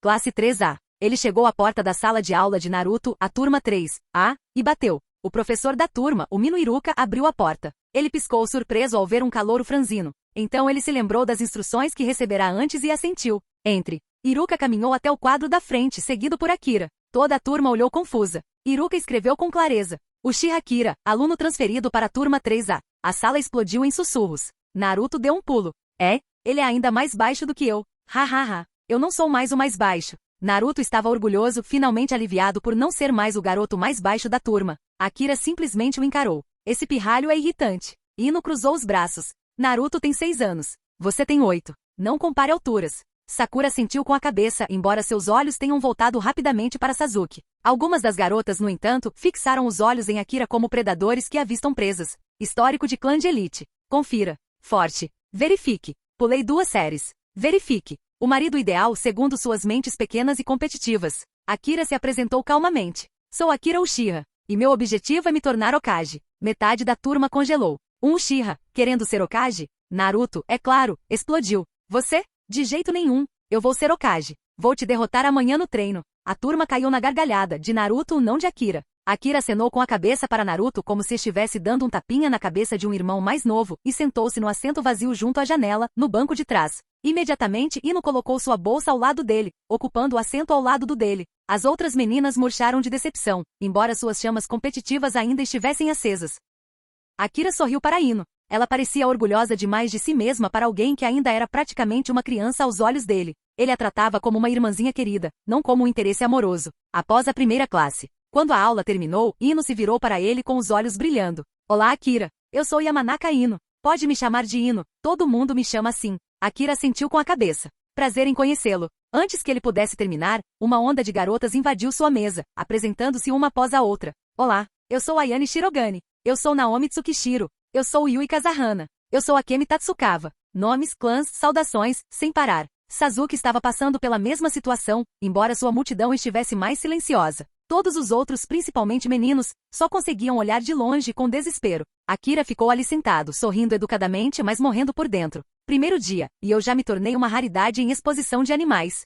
Classe 3A. Ele chegou à porta da sala de aula de Naruto, a turma 3A, e bateu. O professor da turma, o Mino Iruka, abriu a porta. Ele piscou surpreso ao ver um calouro franzino. Então ele se lembrou das instruções que receberá antes e assentiu. Entre. Iruka caminhou até o quadro da frente, seguido por Akira. Toda a turma olhou confusa. Iruka escreveu com clareza. Uchiha Akira, aluno transferido para a turma 3A. A sala explodiu em sussurros. Naruto deu um pulo. É? Ele é ainda mais baixo do que eu. Eu não sou mais o mais baixo. Naruto estava orgulhoso, finalmente aliviado por não ser mais o garoto mais baixo da turma. Akira simplesmente o encarou. Esse pirralho é irritante. Ino cruzou os braços. Naruto tem 6 anos. Você tem 8. Não compare alturas. Sakura sentiu com a cabeça, embora seus olhos tenham voltado rapidamente para Sasuke. Algumas das garotas, no entanto, fixaram os olhos em Akira como predadores que avistam presas. Histórico de clã de elite. Confira. Forte. Verifique. Pulei 2 séries. Verifique. O marido ideal segundo suas mentes pequenas e competitivas. Akira se apresentou calmamente. Sou Akira Uchiha. E meu objetivo é me tornar Hokage. Metade da turma congelou. Um Uchiha, querendo ser Hokage? Naruto, é claro, explodiu. Você? De jeito nenhum. Eu vou ser Hokage. Vou te derrotar amanhã no treino. A turma caiu na gargalhada, de Naruto, não de Akira. Akira acenou com a cabeça para Naruto como se estivesse dando um tapinha na cabeça de um irmão mais novo e sentou-se no assento vazio junto à janela, no banco de trás. Imediatamente Ino colocou sua bolsa ao lado dele, ocupando o assento ao lado do dele. As outras meninas murcharam de decepção, embora suas chamas competitivas ainda estivessem acesas. Akira sorriu para Ino. Ela parecia orgulhosa demais de si mesma para alguém que ainda era praticamente uma criança aos olhos dele. Ele a tratava como uma irmãzinha querida, não como um interesse amoroso. Após a primeira classe, quando a aula terminou, Ino se virou para ele com os olhos brilhando. Olá, Akira. Eu sou Yamanaka Ino. Pode me chamar de Ino. Todo mundo me chama assim. Akira assentiu com a cabeça. Prazer em conhecê-lo. Antes que ele pudesse terminar, uma onda de garotas invadiu sua mesa, apresentando-se uma após a outra. Olá, eu sou Ayane Shirogane. Eu sou Naomi Tsukishiro. Eu sou Yui Kazahana. Eu sou Akemi Tatsukawa. Nomes, clãs, saudações, sem parar. Sasuke estava passando pela mesma situação, embora sua multidão estivesse mais silenciosa. Todos os outros, principalmente meninos, só conseguiam olhar de longe com desespero. Akira ficou ali sentado, sorrindo educadamente, mas morrendo por dentro. Primeiro dia, e eu já me tornei uma raridade em exposição de animais.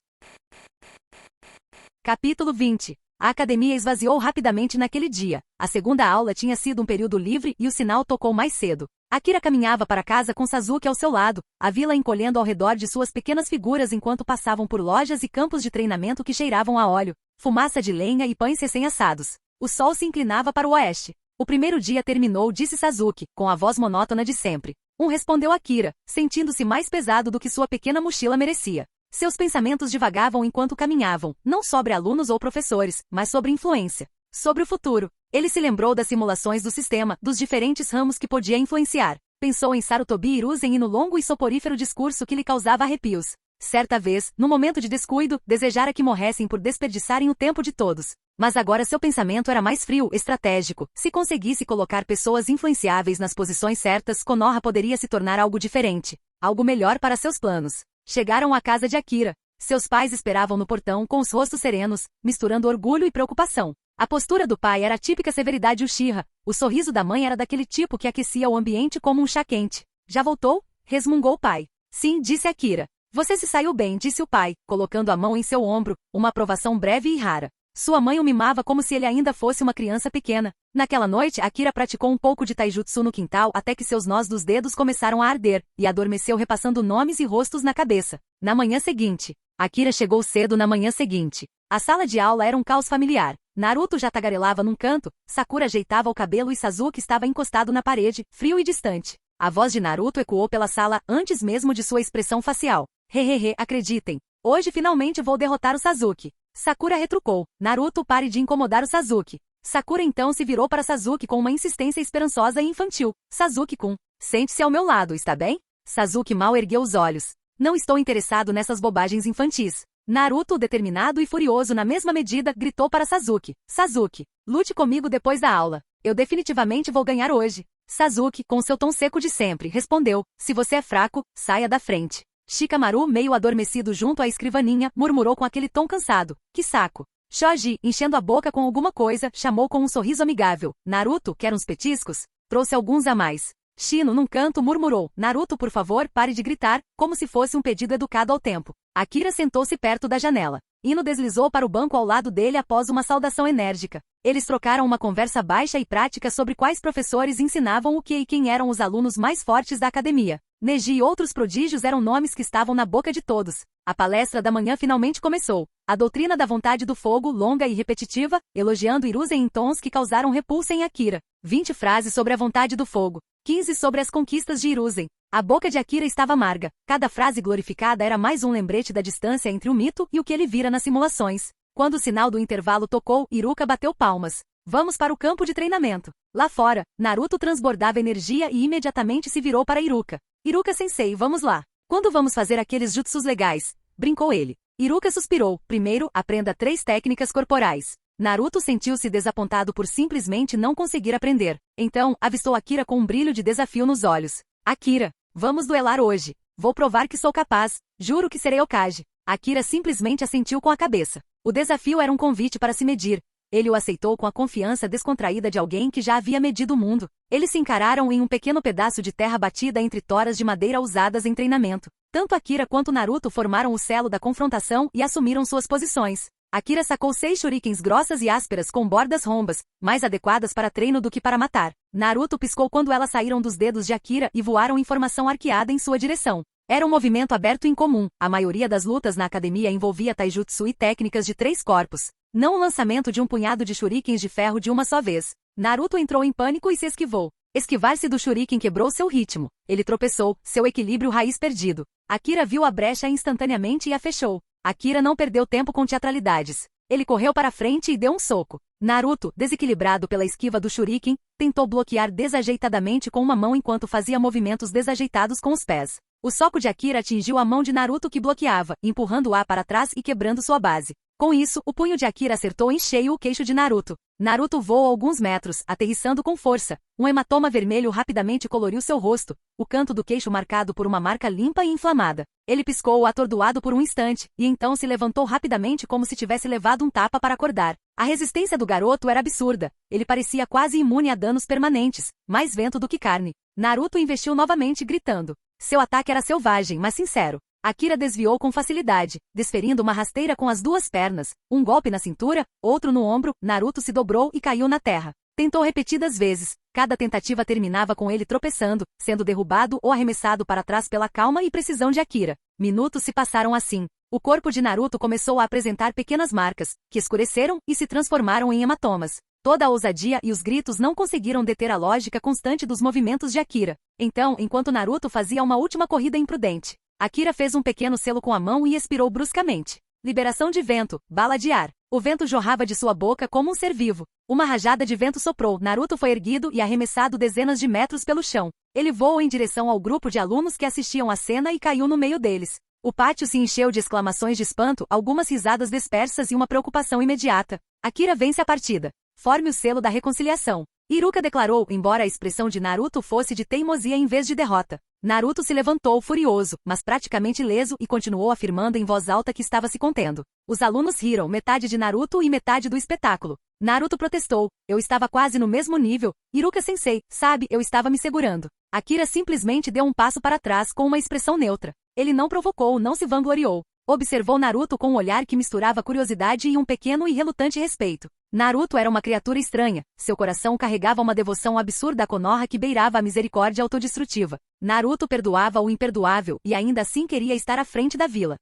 Capítulo 20. A academia esvaziou rapidamente naquele dia. A segunda aula tinha sido um período livre e o sinal tocou mais cedo. Akira caminhava para casa com Sasuke ao seu lado, a vila encolhendo ao redor de suas pequenas figuras enquanto passavam por lojas e campos de treinamento que cheiravam a óleo, fumaça de lenha e pães recém-assados. O sol se inclinava para o oeste. O primeiro dia terminou, disse Sasuke, com a voz monótona de sempre. Respondeu Akira, sentindo-se mais pesado do que sua pequena mochila merecia. Seus pensamentos divagavam enquanto caminhavam, não sobre alunos ou professores, mas sobre influência. Sobre o futuro. Ele se lembrou das simulações do sistema, dos diferentes ramos que podia influenciar. Pensou em Sarutobi Hiruzen e no longo e soporífero discurso que lhe causava arrepios. Certa vez, no momento de descuido, desejara que morressem por desperdiçarem o tempo de todos. Mas agora seu pensamento era mais frio, estratégico. Se conseguisse colocar pessoas influenciáveis nas posições certas, Konoha poderia se tornar algo diferente. Algo melhor para seus planos. Chegaram à casa de Akira. Seus pais esperavam no portão com os rostos serenos, misturando orgulho e preocupação. A postura do pai era a típica severidade Uchiha. O sorriso da mãe era daquele tipo que aquecia o ambiente como um chá quente. Já voltou? Resmungou o pai. Sim, disse Akira. Você se saiu bem, disse o pai, colocando a mão em seu ombro, uma aprovação breve e rara. Sua mãe o mimava como se ele ainda fosse uma criança pequena. Naquela noite, Akira praticou um pouco de taijutsu no quintal até que seus nós dos dedos começaram a arder, e adormeceu repassando nomes e rostos na cabeça. Na manhã seguinte, Akira chegou cedo na manhã seguinte. A sala de aula era um caos familiar. Naruto já tagarelava num canto, Sakura ajeitava o cabelo e Sasuke estava encostado na parede, frio e distante. A voz de Naruto ecoou pela sala antes mesmo de sua expressão facial. Hehehe, acreditem. Hoje finalmente vou derrotar o Sasuke. Sakura retrucou. Naruto, pare de incomodar o Sasuke. Sakura então se virou para Sasuke com uma insistência esperançosa e infantil. Sasuke-kun, sente-se ao meu lado, está bem? Sasuke mal ergueu os olhos. Não estou interessado nessas bobagens infantis. Naruto, determinado e furioso na mesma medida, gritou para Sasuke. Sasuke, lute comigo depois da aula. Eu definitivamente vou ganhar hoje. Sasuke, com seu tom seco de sempre, respondeu. Se você é fraco, saia da frente. Shikamaru, meio adormecido junto à escrivaninha, murmurou com aquele tom cansado. Que saco. Shoji, enchendo a boca com alguma coisa, chamou com um sorriso amigável. Naruto, quer uns petiscos? Trouxe alguns a mais. Shino, num canto, murmurou. Naruto, por favor, pare de gritar, como se fosse um pedido educado ao tempo. Akira sentou-se perto da janela. Ino deslizou para o banco ao lado dele após uma saudação enérgica. Eles trocaram uma conversa baixa e prática sobre quais professores ensinavam o que e quem eram os alunos mais fortes da academia. Neji e outros prodígios eram nomes que estavam na boca de todos. A palestra da manhã finalmente começou. A doutrina da vontade do fogo, longa e repetitiva, elogiando Hiruzen em tons que causaram repulsa em Akira. 20 frases sobre a vontade do fogo. 15 sobre as conquistas de Hiruzen. A boca de Akira estava amarga. Cada frase glorificada era mais um lembrete da distância entre o mito e o que ele vira nas simulações. Quando o sinal do intervalo tocou, Iruka bateu palmas. Vamos para o campo de treinamento. Lá fora, Naruto transbordava energia e imediatamente se virou para Iruka. Iruka-sensei, vamos lá. Quando vamos fazer aqueles jutsus legais? Brincou ele. Iruka suspirou. Primeiro, aprenda 3 técnicas corporais. Naruto sentiu-se desapontado por simplesmente não conseguir aprender. Então, avistou Akira com um brilho de desafio nos olhos. Akira, vamos duelar hoje. Vou provar que sou capaz. Juro que serei Hokage. Akira simplesmente assentiu com a cabeça. O desafio era um convite para se medir. Ele o aceitou com a confiança descontraída de alguém que já havia medido o mundo. Eles se encararam em um pequeno pedaço de terra batida entre toras de madeira usadas em treinamento. Tanto Akira quanto Naruto formaram o selo da confrontação e assumiram suas posições. Akira sacou 6 shurikens grossas e ásperas com bordas rombas, mais adequadas para treino do que para matar. Naruto piscou quando elas saíram dos dedos de Akira e voaram em formação arqueada em sua direção. Era um movimento aberto e incomum. A maioria das lutas na academia envolvia taijutsu e técnicas de 3 corpos. Não o lançamento de um punhado de shurikens de ferro de uma só vez. Naruto entrou em pânico e se esquivou. Esquivar-se do shuriken quebrou seu ritmo. Ele tropeçou, seu equilíbrio raiz perdido. Akira viu a brecha instantaneamente e a fechou. Akira não perdeu tempo com teatralidades. Ele correu para frente e deu um soco. Naruto, desequilibrado pela esquiva do shuriken, tentou bloquear desajeitadamente com uma mão enquanto fazia movimentos desajeitados com os pés. O soco de Akira atingiu a mão de Naruto que bloqueava, empurrando-a para trás e quebrando sua base. Com isso, o punho de Akira acertou em cheio o queixo de Naruto. Naruto voou alguns metros, aterrissando com força. Um hematoma vermelho rapidamente coloriu seu rosto, o canto do queixo marcado por uma marca limpa e inflamada. Ele piscou atordoado por um instante, e então se levantou rapidamente como se tivesse levado um tapa para acordar. A resistência do garoto era absurda. Ele parecia quase imune a danos permanentes, mais vento do que carne. Naruto investiu novamente gritando. Seu ataque era selvagem, mas sincero. Akira desviou com facilidade, desferindo uma rasteira com as duas pernas, um golpe na cintura, outro no ombro. Naruto se dobrou e caiu na terra. Tentou repetidas vezes, cada tentativa terminava com ele tropeçando, sendo derrubado ou arremessado para trás pela calma e precisão de Akira. Minutos se passaram assim. O corpo de Naruto começou a apresentar pequenas marcas, que escureceram e se transformaram em hematomas. Toda a ousadia e os gritos não conseguiram deter a lógica constante dos movimentos de Akira. Então, enquanto Naruto fazia uma última corrida imprudente, Akira fez um pequeno selo com a mão e expirou bruscamente. Liberação de vento, bala de ar. O vento jorrava de sua boca como um ser vivo. Uma rajada de vento soprou. Naruto foi erguido e arremessado dezenas de metros pelo chão. Ele voou em direção ao grupo de alunos que assistiam à cena e caiu no meio deles. O pátio se encheu de exclamações de espanto, algumas risadas dispersas e uma preocupação imediata. Akira vence a partida. Forme o selo da reconciliação. Iruka declarou, embora a expressão de Naruto fosse de teimosia em vez de derrota. Naruto se levantou furioso, mas praticamente ileso e continuou afirmando em voz alta que estava se contendo. Os alunos riram, metade de Naruto e metade do espetáculo. Naruto protestou. Eu estava quase no mesmo nível. Iruka-sensei, sabe, eu estava me segurando. Akira simplesmente deu um passo para trás com uma expressão neutra. Ele não provocou, não se vangloriou. Observou Naruto com um olhar que misturava curiosidade e um pequeno e relutante respeito. Naruto era uma criatura estranha, seu coração carregava uma devoção absurda à Konoha que beirava a misericórdia autodestrutiva. Naruto perdoava o imperdoável e ainda assim queria estar à frente da vila.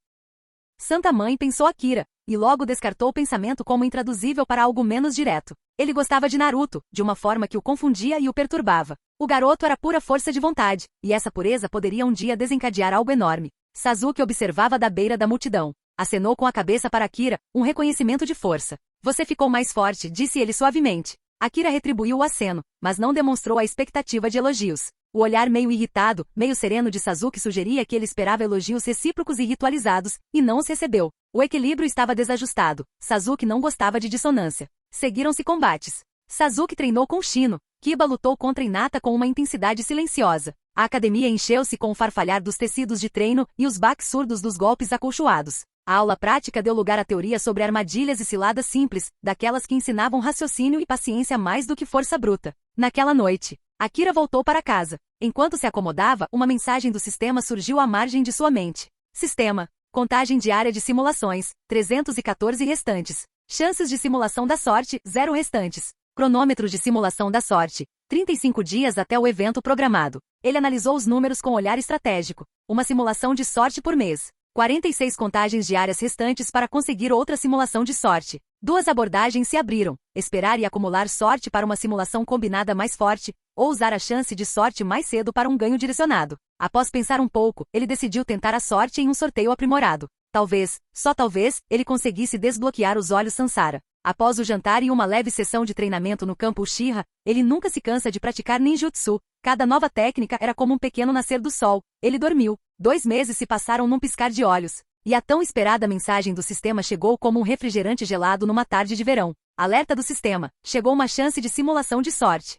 Santa Mãe, pensou Akira, e logo descartou o pensamento como intraduzível para algo menos direto. Ele gostava de Naruto, de uma forma que o confundia e o perturbava. O garoto era pura força de vontade, e essa pureza poderia um dia desencadear algo enorme. Sasuke observava da beira da multidão. Acenou com a cabeça para Akira, um reconhecimento de força. Você ficou mais forte, disse ele suavemente. Akira retribuiu o aceno, mas não demonstrou a expectativa de elogios. O olhar meio irritado, meio sereno de Sasuke sugeria que ele esperava elogios recíprocos e ritualizados, e não os recebeu. O equilíbrio estava desajustado. Sasuke não gostava de dissonância. Seguiram-se combates. Sasuke treinou com Shino. Kiba lutou contra Hinata com uma intensidade silenciosa. A academia encheu-se com o farfalhar dos tecidos de treino e os baques surdos dos golpes acolchoados. A aula prática deu lugar à teoria sobre armadilhas e ciladas simples, daquelas que ensinavam raciocínio e paciência mais do que força bruta. Naquela noite, Akira voltou para casa. Enquanto se acomodava, uma mensagem do sistema surgiu à margem de sua mente. Sistema. Contagem diária de simulações, 314 restantes. Chances de simulação da sorte, 0 restantes. Cronômetro de simulação da sorte, 35 dias até o evento programado. Ele analisou os números com olhar estratégico. Uma simulação de sorte por mês. 46 contagens diárias restantes para conseguir outra simulação de sorte. 2 abordagens se abriram. Esperar e acumular sorte para uma simulação combinada mais forte, ou usar a chance de sorte mais cedo para um ganho direcionado. Após pensar um pouco, ele decidiu tentar a sorte em um sorteio aprimorado. Talvez, só talvez, ele conseguisse desbloquear os olhos Sansara. Após o jantar e uma leve sessão de treinamento no campo Uchiha, ele nunca se cansa de praticar ninjutsu. Cada nova técnica era como um pequeno nascer do sol. Ele dormiu. 2 meses se passaram num piscar de olhos. E a tão esperada mensagem do sistema chegou como um refrigerante gelado numa tarde de verão. Alerta do sistema. Chegou uma chance de simulação de sorte.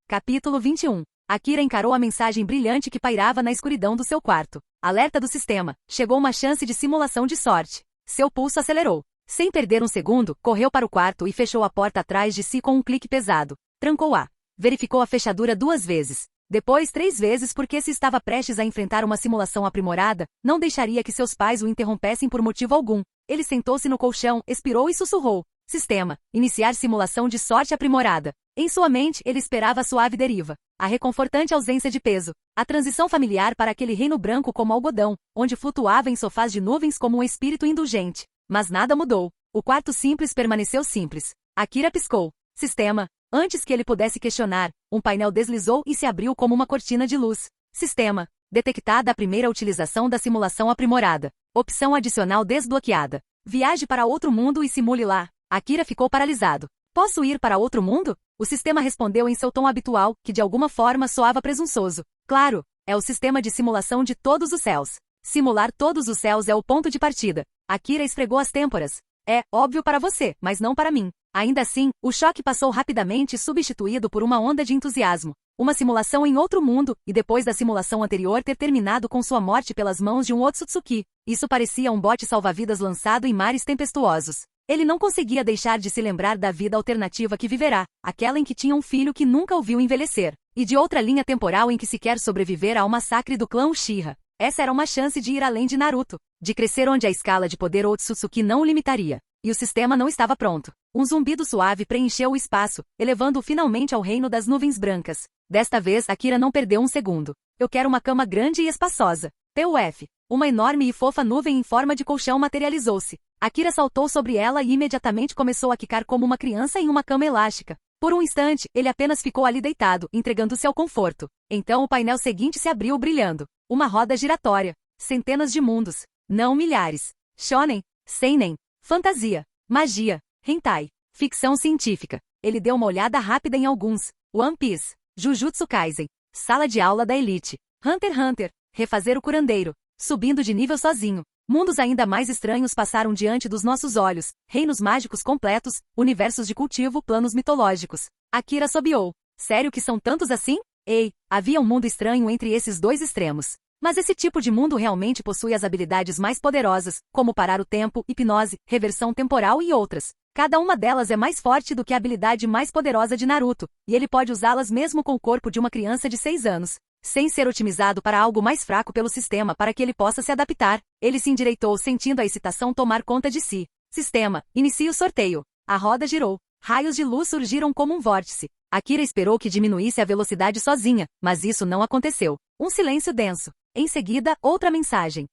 Capítulo 21. Akira encarou a mensagem brilhante que pairava na escuridão do seu quarto. Alerta do sistema. Chegou uma chance de simulação de sorte. Seu pulso acelerou. Sem perder um segundo, correu para o quarto e fechou a porta atrás de si com um clique pesado. Trancou-a. Verificou a fechadura 2 vezes. Depois 3 vezes porque se estava prestes a enfrentar uma simulação aprimorada, não deixaria que seus pais o interrompessem por motivo algum. Ele sentou-se no colchão, expirou e sussurrou. Sistema. Iniciar simulação de sorte aprimorada. Em sua mente, ele esperava a suave deriva. A reconfortante ausência de peso. A transição familiar para aquele reino branco como algodão, onde flutuava em sofás de nuvens como um espírito indulgente. Mas nada mudou. O quarto simples permaneceu simples. Akira piscou. Sistema. Antes que ele pudesse questionar, um painel deslizou e se abriu como uma cortina de luz. Sistema. Detectada a primeira utilização da simulação aprimorada. Opção adicional desbloqueada. Viaje para outro mundo e simule lá. Akira ficou paralisado. Posso ir para outro mundo? O sistema respondeu em seu tom habitual, que de alguma forma soava presunçoso. Claro, é o sistema de simulação de todos os céus. Simular todos os céus é o ponto de partida. Akira esfregou as têmporas. É óbvio para você, mas não para mim. Ainda assim, o choque passou rapidamente substituído por uma onda de entusiasmo. Uma simulação em outro mundo, e depois da simulação anterior ter terminado com sua morte pelas mãos de um Otsutsuki. Isso parecia um bote salva-vidas lançado em mares tempestuosos. Ele não conseguia deixar de se lembrar da vida alternativa que viverá, aquela em que tinha um filho que nunca o viu envelhecer, e de outra linha temporal em que sequer sobreviver ao massacre do clã Uchiha. Essa era uma chance de ir além de Naruto, de crescer onde a escala de poder Otsutsuki não o limitaria. E o sistema não estava pronto. Um zumbido suave preencheu o espaço, elevando-o finalmente ao reino das nuvens brancas. Desta vez, Akira não perdeu um segundo. Eu quero uma cama grande e espaçosa. PUF. Uma enorme e fofa nuvem em forma de colchão materializou-se. Akira saltou sobre ela e imediatamente começou a quicar como uma criança em uma cama elástica. Por um instante, ele apenas ficou ali deitado, entregando-se ao conforto. Então o painel seguinte se abriu brilhando. Uma roda giratória. Centenas de mundos. Não milhares. Shonen. Seinen. Fantasia. Magia. Hentai. Ficção científica. Ele deu uma olhada rápida em alguns. One Piece. Jujutsu Kaisen. Sala de aula da elite. Hunter x Hunter. Refazer o curandeiro. Subindo de nível sozinho. Mundos ainda mais estranhos passaram diante dos nossos olhos. Reinos mágicos completos, universos de cultivo, planos mitológicos. Akira sobiou. Sério que são tantos assim? Ei, havia um mundo estranho entre esses dois extremos. Mas esse tipo de mundo realmente possui as habilidades mais poderosas, como parar o tempo, hipnose, reversão temporal e outras. Cada uma delas é mais forte do que a habilidade mais poderosa de Naruto, e ele pode usá-las mesmo com o corpo de uma criança de 6 anos. Sem ser otimizado para algo mais fraco pelo sistema para que ele possa se adaptar, ele se endireitou sentindo a excitação tomar conta de si. Sistema, inicie o sorteio. A roda girou. Raios de luz surgiram como um vórtice. Akira esperou que diminuísse a velocidade sozinha, mas isso não aconteceu. Um silêncio denso. Em seguida, outra mensagem.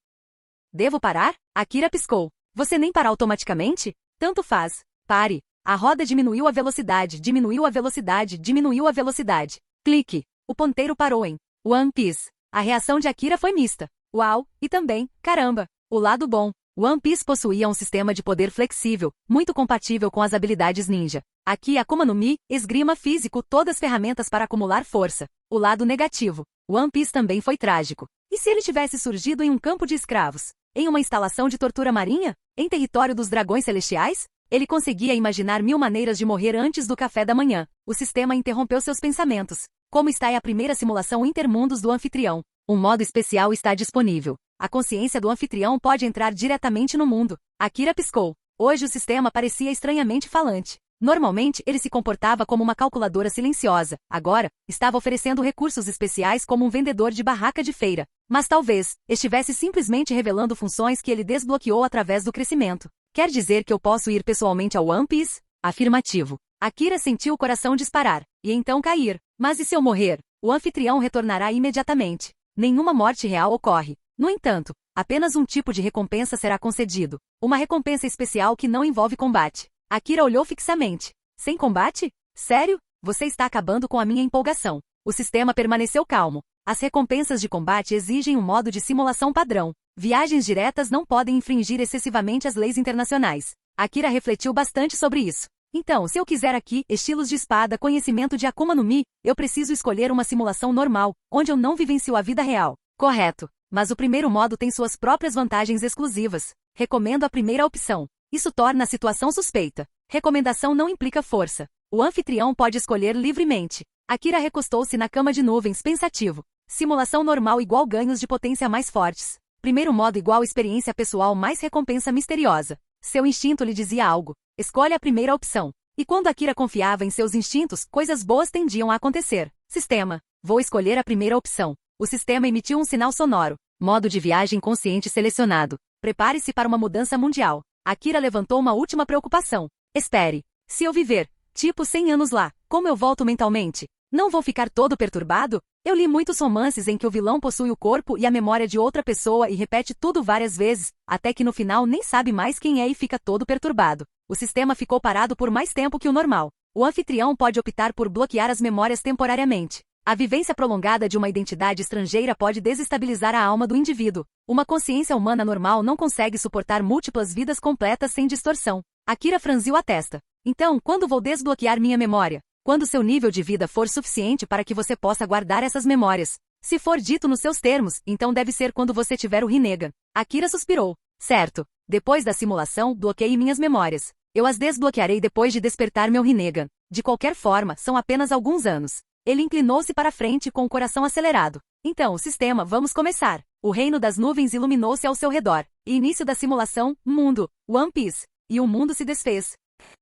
Devo parar? Akira piscou. Você nem para automaticamente? Tanto faz. Pare. A roda diminuiu a velocidade, diminuiu a velocidade, diminuiu a velocidade. Clique. O ponteiro parou em One Piece. A reação de Akira foi mista. Uau, e também, caramba. O lado bom. One Piece possuía um sistema de poder flexível, muito compatível com as habilidades ninja. Aqui Akuma no Mi, esgrima físico, todas ferramentas para acumular força. O lado negativo. One Piece também foi trágico. E se ele tivesse surgido em um campo de escravos? Em uma instalação de tortura marinha? Em território dos dragões celestiais? Ele conseguia imaginar 1000 maneiras de morrer antes do café da manhã. O sistema interrompeu seus pensamentos. Como está a primeira simulação intermundos do anfitrião? Um modo especial está disponível. A consciência do anfitrião pode entrar diretamente no mundo. Akira piscou. Hoje o sistema parecia estranhamente falante. Normalmente, ele se comportava como uma calculadora silenciosa. Agora, estava oferecendo recursos especiais como um vendedor de barraca de feira. Mas talvez, estivesse simplesmente revelando funções que ele desbloqueou através do crescimento. Quer dizer que eu posso ir pessoalmente ao One Piece? Afirmativo. Akira sentiu o coração disparar. E então cair. Mas e se eu morrer? O anfitrião retornará imediatamente. Nenhuma morte real ocorre. No entanto, apenas um tipo de recompensa será concedido. Uma recompensa especial que não envolve combate. Akira olhou fixamente. Sem combate? Sério? Você está acabando com a minha empolgação. O sistema permaneceu calmo. As recompensas de combate exigem um modo de simulação padrão. Viagens diretas não podem infringir excessivamente as leis internacionais. Akira refletiu bastante sobre isso. Então, se eu quiser aqui, estilos de espada, conhecimento de Akuma no Mi, eu preciso escolher uma simulação normal, onde eu não vivencio a vida real. Correto. Mas o primeiro modo tem suas próprias vantagens exclusivas. Recomendo a primeira opção. Isso torna a situação suspeita. Recomendação não implica força. O anfitrião pode escolher livremente. Akira recostou-se na cama de nuvens, pensativo. Simulação normal igual ganhos de potência mais fortes. Primeiro modo igual experiência pessoal mais recompensa misteriosa. Seu instinto lhe dizia algo. Escolhe a primeira opção. E quando Akira confiava em seus instintos, coisas boas tendiam a acontecer. Sistema. Vou escolher a primeira opção. O sistema emitiu um sinal sonoro. Modo de viagem consciente selecionado. Prepare-se para uma mudança mundial. Akira levantou uma última preocupação. Espere. Se eu viver, tipo 100 anos lá, como eu volto mentalmente? Não vou ficar todo perturbado? Eu li muitos romances em que o vilão possui o corpo e a memória de outra pessoa e repete tudo várias vezes, até que no final nem sabe mais quem é e fica todo perturbado. O sistema ficou parado por mais tempo que o normal. O anfitrião pode optar por bloquear as memórias temporariamente. A vivência prolongada de uma identidade estrangeira pode desestabilizar a alma do indivíduo. Uma consciência humana normal não consegue suportar múltiplas vidas completas sem distorção. Akira franziu a testa. Então, quando vou desbloquear minha memória? Quando seu nível de vida for suficiente para que você possa guardar essas memórias. Se for dito nos seus termos, então deve ser quando você tiver o Rinnegan. Akira suspirou. Certo. Depois da simulação, bloqueie minhas memórias. Eu as desbloquearei depois de despertar meu Rinnegan. De qualquer forma, são apenas alguns anos. Ele inclinou-se para frente com o coração acelerado. Então, sistema, vamos começar. O reino das nuvens iluminou-se ao seu redor. E início da simulação, mundo, One Piece. E o mundo se desfez.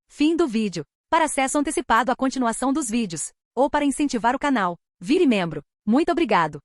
Fim do vídeo. Para acesso antecipado à continuação dos vídeos, ou para incentivar o canal, vire membro. Muito obrigado.